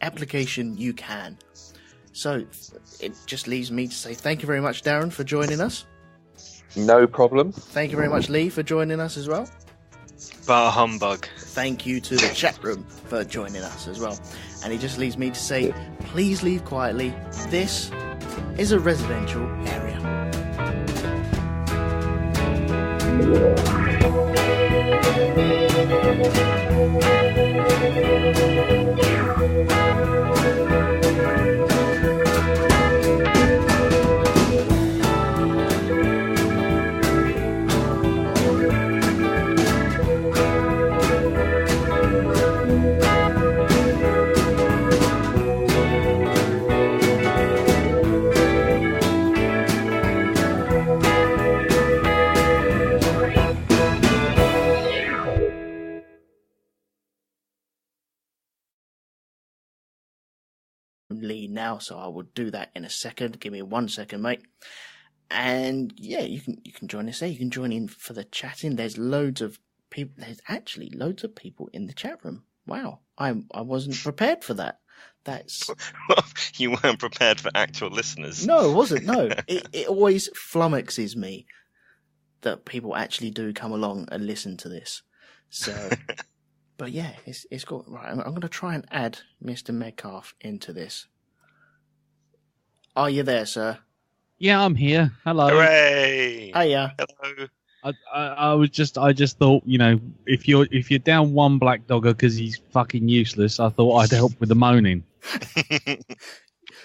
application you can. So, it just leaves me to say thank you very much, Darren, for joining us. No problem. Thank you very much, Lee, for joining us as well. Bar humbug. Thank you to the chat room for joining us as well. And it just leaves me to say, please leave quietly. This is a residential area. Lee now, so I will do that in a second. Give me 1 second, mate. And yeah, you can join us there. You can join in for the chatting. There's loads of people. There's actually loads of people in the chat room. Wow, I wasn't prepared for that. That's You weren't prepared for actual listeners. No, it wasn't. No, it always flummoxes me that people actually do come along and listen to this. So. But yeah, it's got right. I'm going to try and add Mr. Metcalf into this. Are you there, sir? Yeah, I'm here. Hello. Hooray! Hiya. Hello. I just thought, if you're down one black dogger because he's fucking useless, I thought I'd help with the moaning.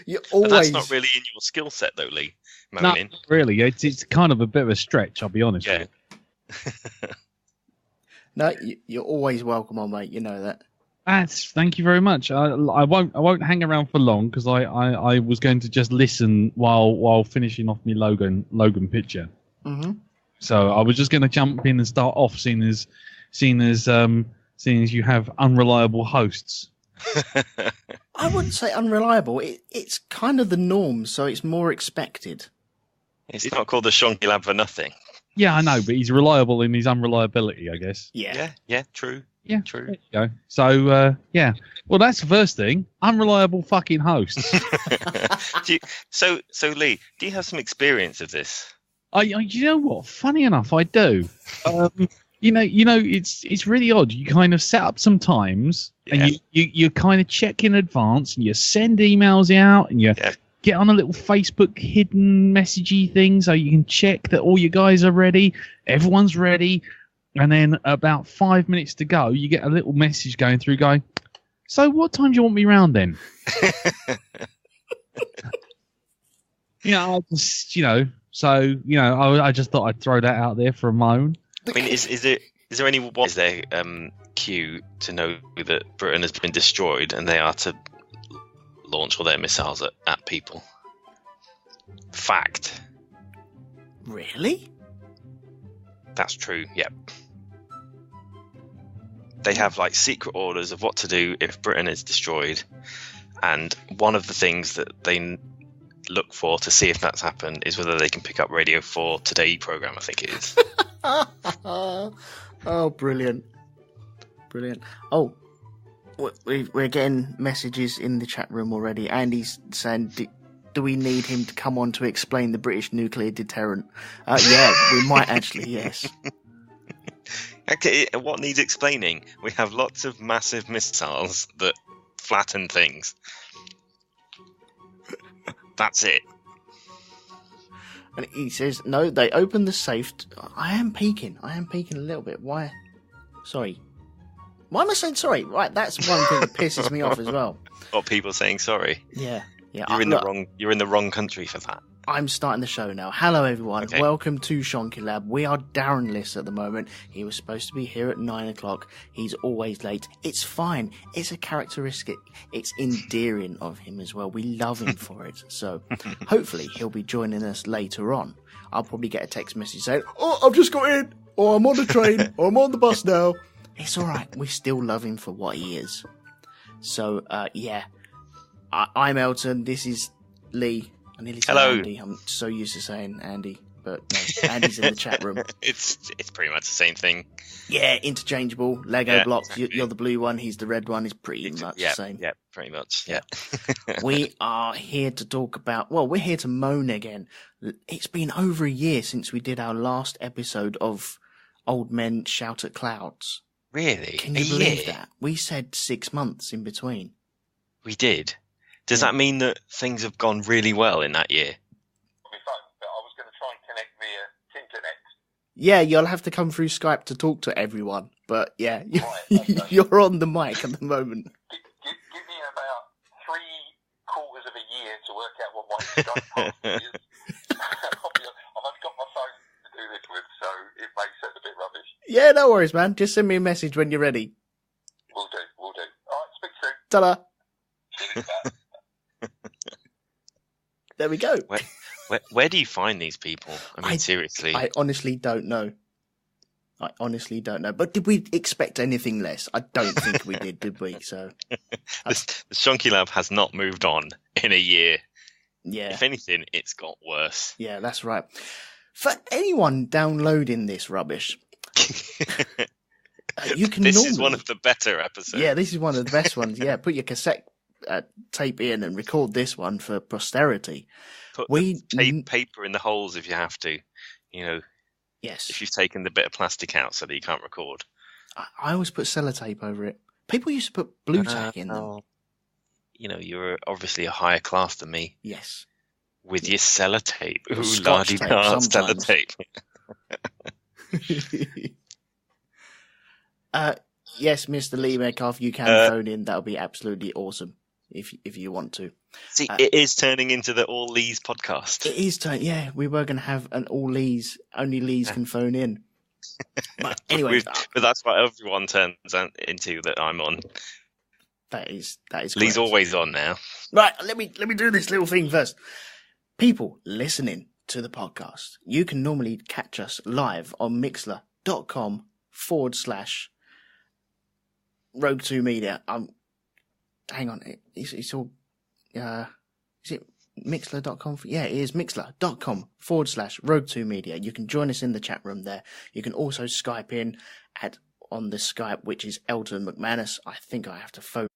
You always. But that's not really in your skill set, though, Lee. Moaning. No, really. It's kind of a bit of a stretch. I'll be honest. Yeah. No, you're always welcome on, mate. You know that. Thank you very much. I won't hang around for long because I was going to just listen while finishing off my Logan picture. Mm-hmm. So I was just going to jump in and start off, seeing as you have unreliable hosts. I wouldn't say unreliable. It's kind of the norm, so it's more expected. It's not called the Shonky Lab for nothing. Yeah, I know, but he's reliable in his unreliability, I guess. Yeah, true. Yeah, true. There you go. So, yeah. Well, that's the first thing. Unreliable fucking hosts. So Lee, do you have some experience of this? You know what? Funny enough, I do. It's really odd. You kind of set up some times, and you kind of check in advance, and you send emails out, and you get on a little Facebook hidden messagey thing so you can check that all you guys are ready, everyone's ready, and then about 5 minutes to go, you get a little message going through going, so what time do you want me round then? I just, I just thought I'd throw that out there for a moan. I mean, is it Is there any what is their cue to know that Britain has been destroyed and they are to launch all their missiles at people? Fact. Really? That's true. Yep. They have like secret orders of what to do if Britain is destroyed, and one of the things that they look for to see if that's happened is whether they can pick up Radio 4 Today program. I think it is. Oh, brilliant. Oh, we're getting messages in the chat room already. Andy's saying, do we need him to come on to explain the British nuclear deterrent? Yeah, we might actually, yes. Okay, what needs explaining? We have lots of massive missiles that flatten things. That's it. And he says, no, they opened the safe. I am peeking a little bit. Why? Sorry. Why am I saying sorry? Right, that's one thing that pisses me off as well. What, people saying sorry? Yeah. You're in the wrong country for that. I'm starting the show now. Hello, everyone. Okay. Welcome to Shonky Lab. We are Darren-less at the moment. He was supposed to be here at 9 o'clock. He's always late. It's fine. It's a characteristic. It's endearing of him as well. We love him for it. So hopefully he'll be joining us later on. I'll probably get a text message saying, oh, I've just got in, or I'm on the train, or I'm on the bus now. It's all right. We still love him for what he is. So, yeah. I'm Elton. This is Lee. I nearly said Hello. Andy. I'm so used to saying Andy, but no, Andy's in the chat room. It's pretty much the same thing. Yeah, interchangeable. Lego blocks. Exactly. You're the blue one. He's the red one. It's pretty much the same. Yeah, pretty much. Yeah. We are here to talk about. Well, we're here to moan again. It's been over a year since we did our last episode of Old Men Shout at Clouds. Really? Can you believe that? We said 6 months in between. We did. Does that mean that things have gone really well in that year? My phone, but I was going to try and connect via internet. Yeah, you'll have to come through Skype to talk to everyone. But yeah, Right, okay. you're on the mic at the moment. Give me about 3 quarters of a year to work out what my Skype password is. I've only got my phone to do this with, so it may sound a bit rubbish. Yeah, no worries, man. Just send me a message when you're ready. Will do. All right, speak soon. Ta-da. Cheers, bye. There we go. Where do you find these people? I mean, seriously. I honestly don't know. But did we expect anything less? I don't think we did we? So the Shonky Lab has not moved on in a year. Yeah. If anything, it's got worse. Yeah, that's right. For anyone downloading this rubbish, you can. This is one of the better episodes. Yeah, this is one of the best ones. Yeah, put your cassette tape in and record this one for posterity. Put the paper in the holes if you have to. You know. Yes. If you've taken the bit of plastic out so that you can't record. I always put sellotape over it. People used to put blue tack in them. You know, you're obviously a higher class than me. Yes. With your sellotape. Ooh, Scotch tape sellotape. Yes, Mr. Lee Metcalf, you can phone in. That'll be absolutely awesome if you want to. See, it is turning into the All Lees podcast. It is yeah, we were going to have an All Lees, only Lees can phone in. But anyway. But that's what everyone turns into that I'm on. That is Lee's correct. always on now. Right, let me do this little thing first. People listening to the podcast, you can normally catch us live on mixler.com/Rogue2 Media. Hang on, it's all. Is it Mixler.com? Yeah, it is Mixler.com/Rogue2 Media. You can join us in the chat room there. You can also Skype in on the Skype, which is Elton McManus. I think I have to phone.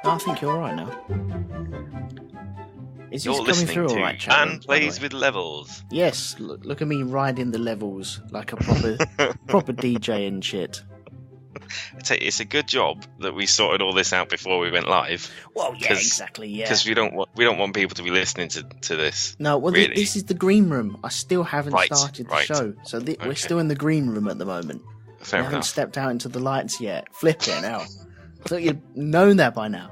I think you're all right now. Is You're this coming listening through to all right, chat room, Man by the Plays way? with Levels. Yes, look at me riding the levels like a proper DJ and shit. It's a good job that we sorted all this out before we went live. Well, yeah, exactly, yeah. Because we don't want people to be listening to this. No, well, really. This is the green room. I still haven't started the show, so we're still in the green room at the moment. Fair we enough. haven't stepped out into the lights yet. Flip it now. I thought you'd known that by now.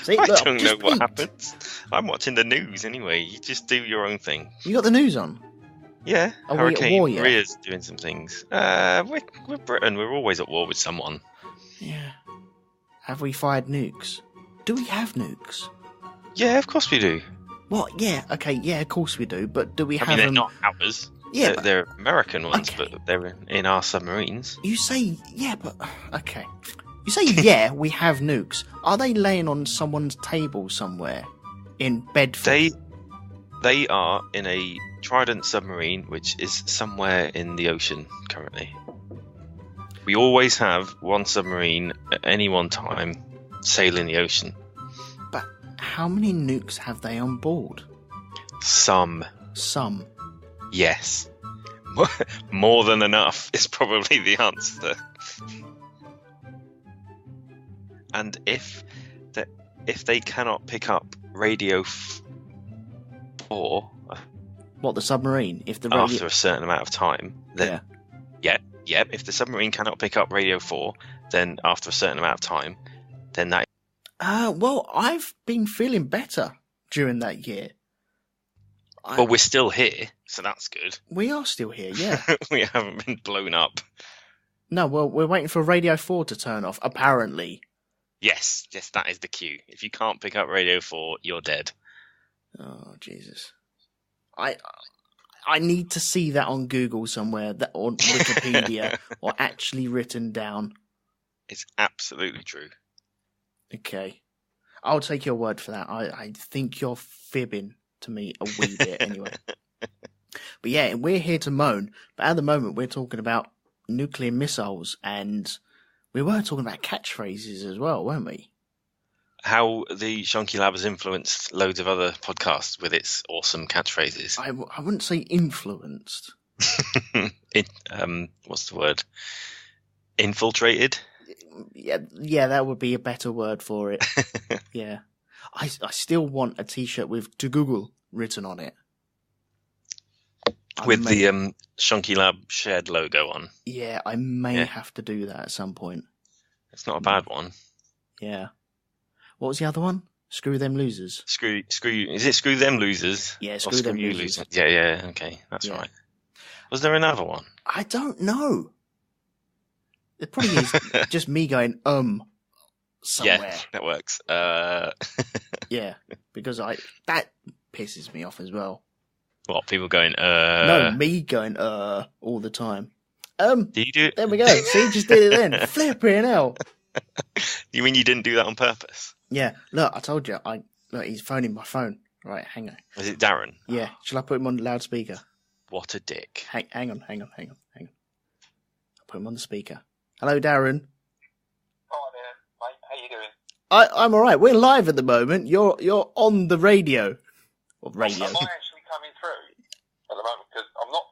See, I look, don't just know what peeked. happens. I'm watching the news anyway. You just do your own thing. You got the news on? Yeah, Are we at Hurricane war yet? Maria's doing some things. We're Britain. We're always at war with someone. Yeah. Have we fired nukes? Do we have nukes? Yeah, of course we do. What? Yeah. Okay. Yeah. Of course we do. But do we have I mean, they're them? not ours. Yeah. They're American ones, Okay. but they're in our submarines. You say yeah, but okay. You say yeah. We have nukes. Are they laying on someone's table somewhere in Bedford? They are in a Trident submarine, which is somewhere in the ocean currently. We always have one submarine at any one time sailing the ocean. But how many nukes have they on board? Some. Yes. More than enough is probably the answer. And if they cannot pick up radio 4 What, the submarine? If the radio... after a certain amount of time, then yeah, if the submarine cannot pick up radio 4, then after a certain amount of time, then that. Well, I've been feeling better during that year. Well, we're still here, so that's good. We are still here, yeah. We haven't been blown up. No, well, we're waiting for Radio 4 to turn off, apparently. Yes, that is the cue. If you can't pick up radio 4, you're dead. Oh, Jesus. I need to see that on Google somewhere, that on Wikipedia, or actually written down. It's absolutely true. Okay. I'll take your word for that. I think you're fibbing to me a wee bit anyway. But yeah, we're here to moan, but at the moment we're talking about nuclear missiles, and we were talking about catchphrases as well, weren't we? How the Shonky Lab has influenced loads of other podcasts with its awesome catchphrases. I wouldn't say influenced. What's the word? Infiltrated? Yeah, that would be a better word for it. Yeah. I still want a t-shirt with "To Google" written on it. With the Shonky Lab shared logo on. Yeah, I may have to do that at some point. It's not a bad one. Yeah. What was the other one? Screw them losers. Screw. Is it screw them losers? Yeah, Or screw them you losers. Yeah. Okay, that's right. Was there another one? I don't know. It probably is just me going somewhere. Yeah, that works. Yeah, because that pisses me off as well. What, people going No, me going all the time. Do you do it? There we go. See, just did it then. Flipping hell. You mean you didn't do that on purpose? Yeah, look, I told you. Look, he's phoning my phone. Right, hang on. Was it Darren? Yeah, shall I put him on the loudspeaker? What a dick. Hang on. I'll put him on the speaker. Hello, Darren. Hi there, mate. How you doing? I'm all right. We're live at the moment. You're on the radio. Or radio. Am I actually coming through at the moment? Because I'm not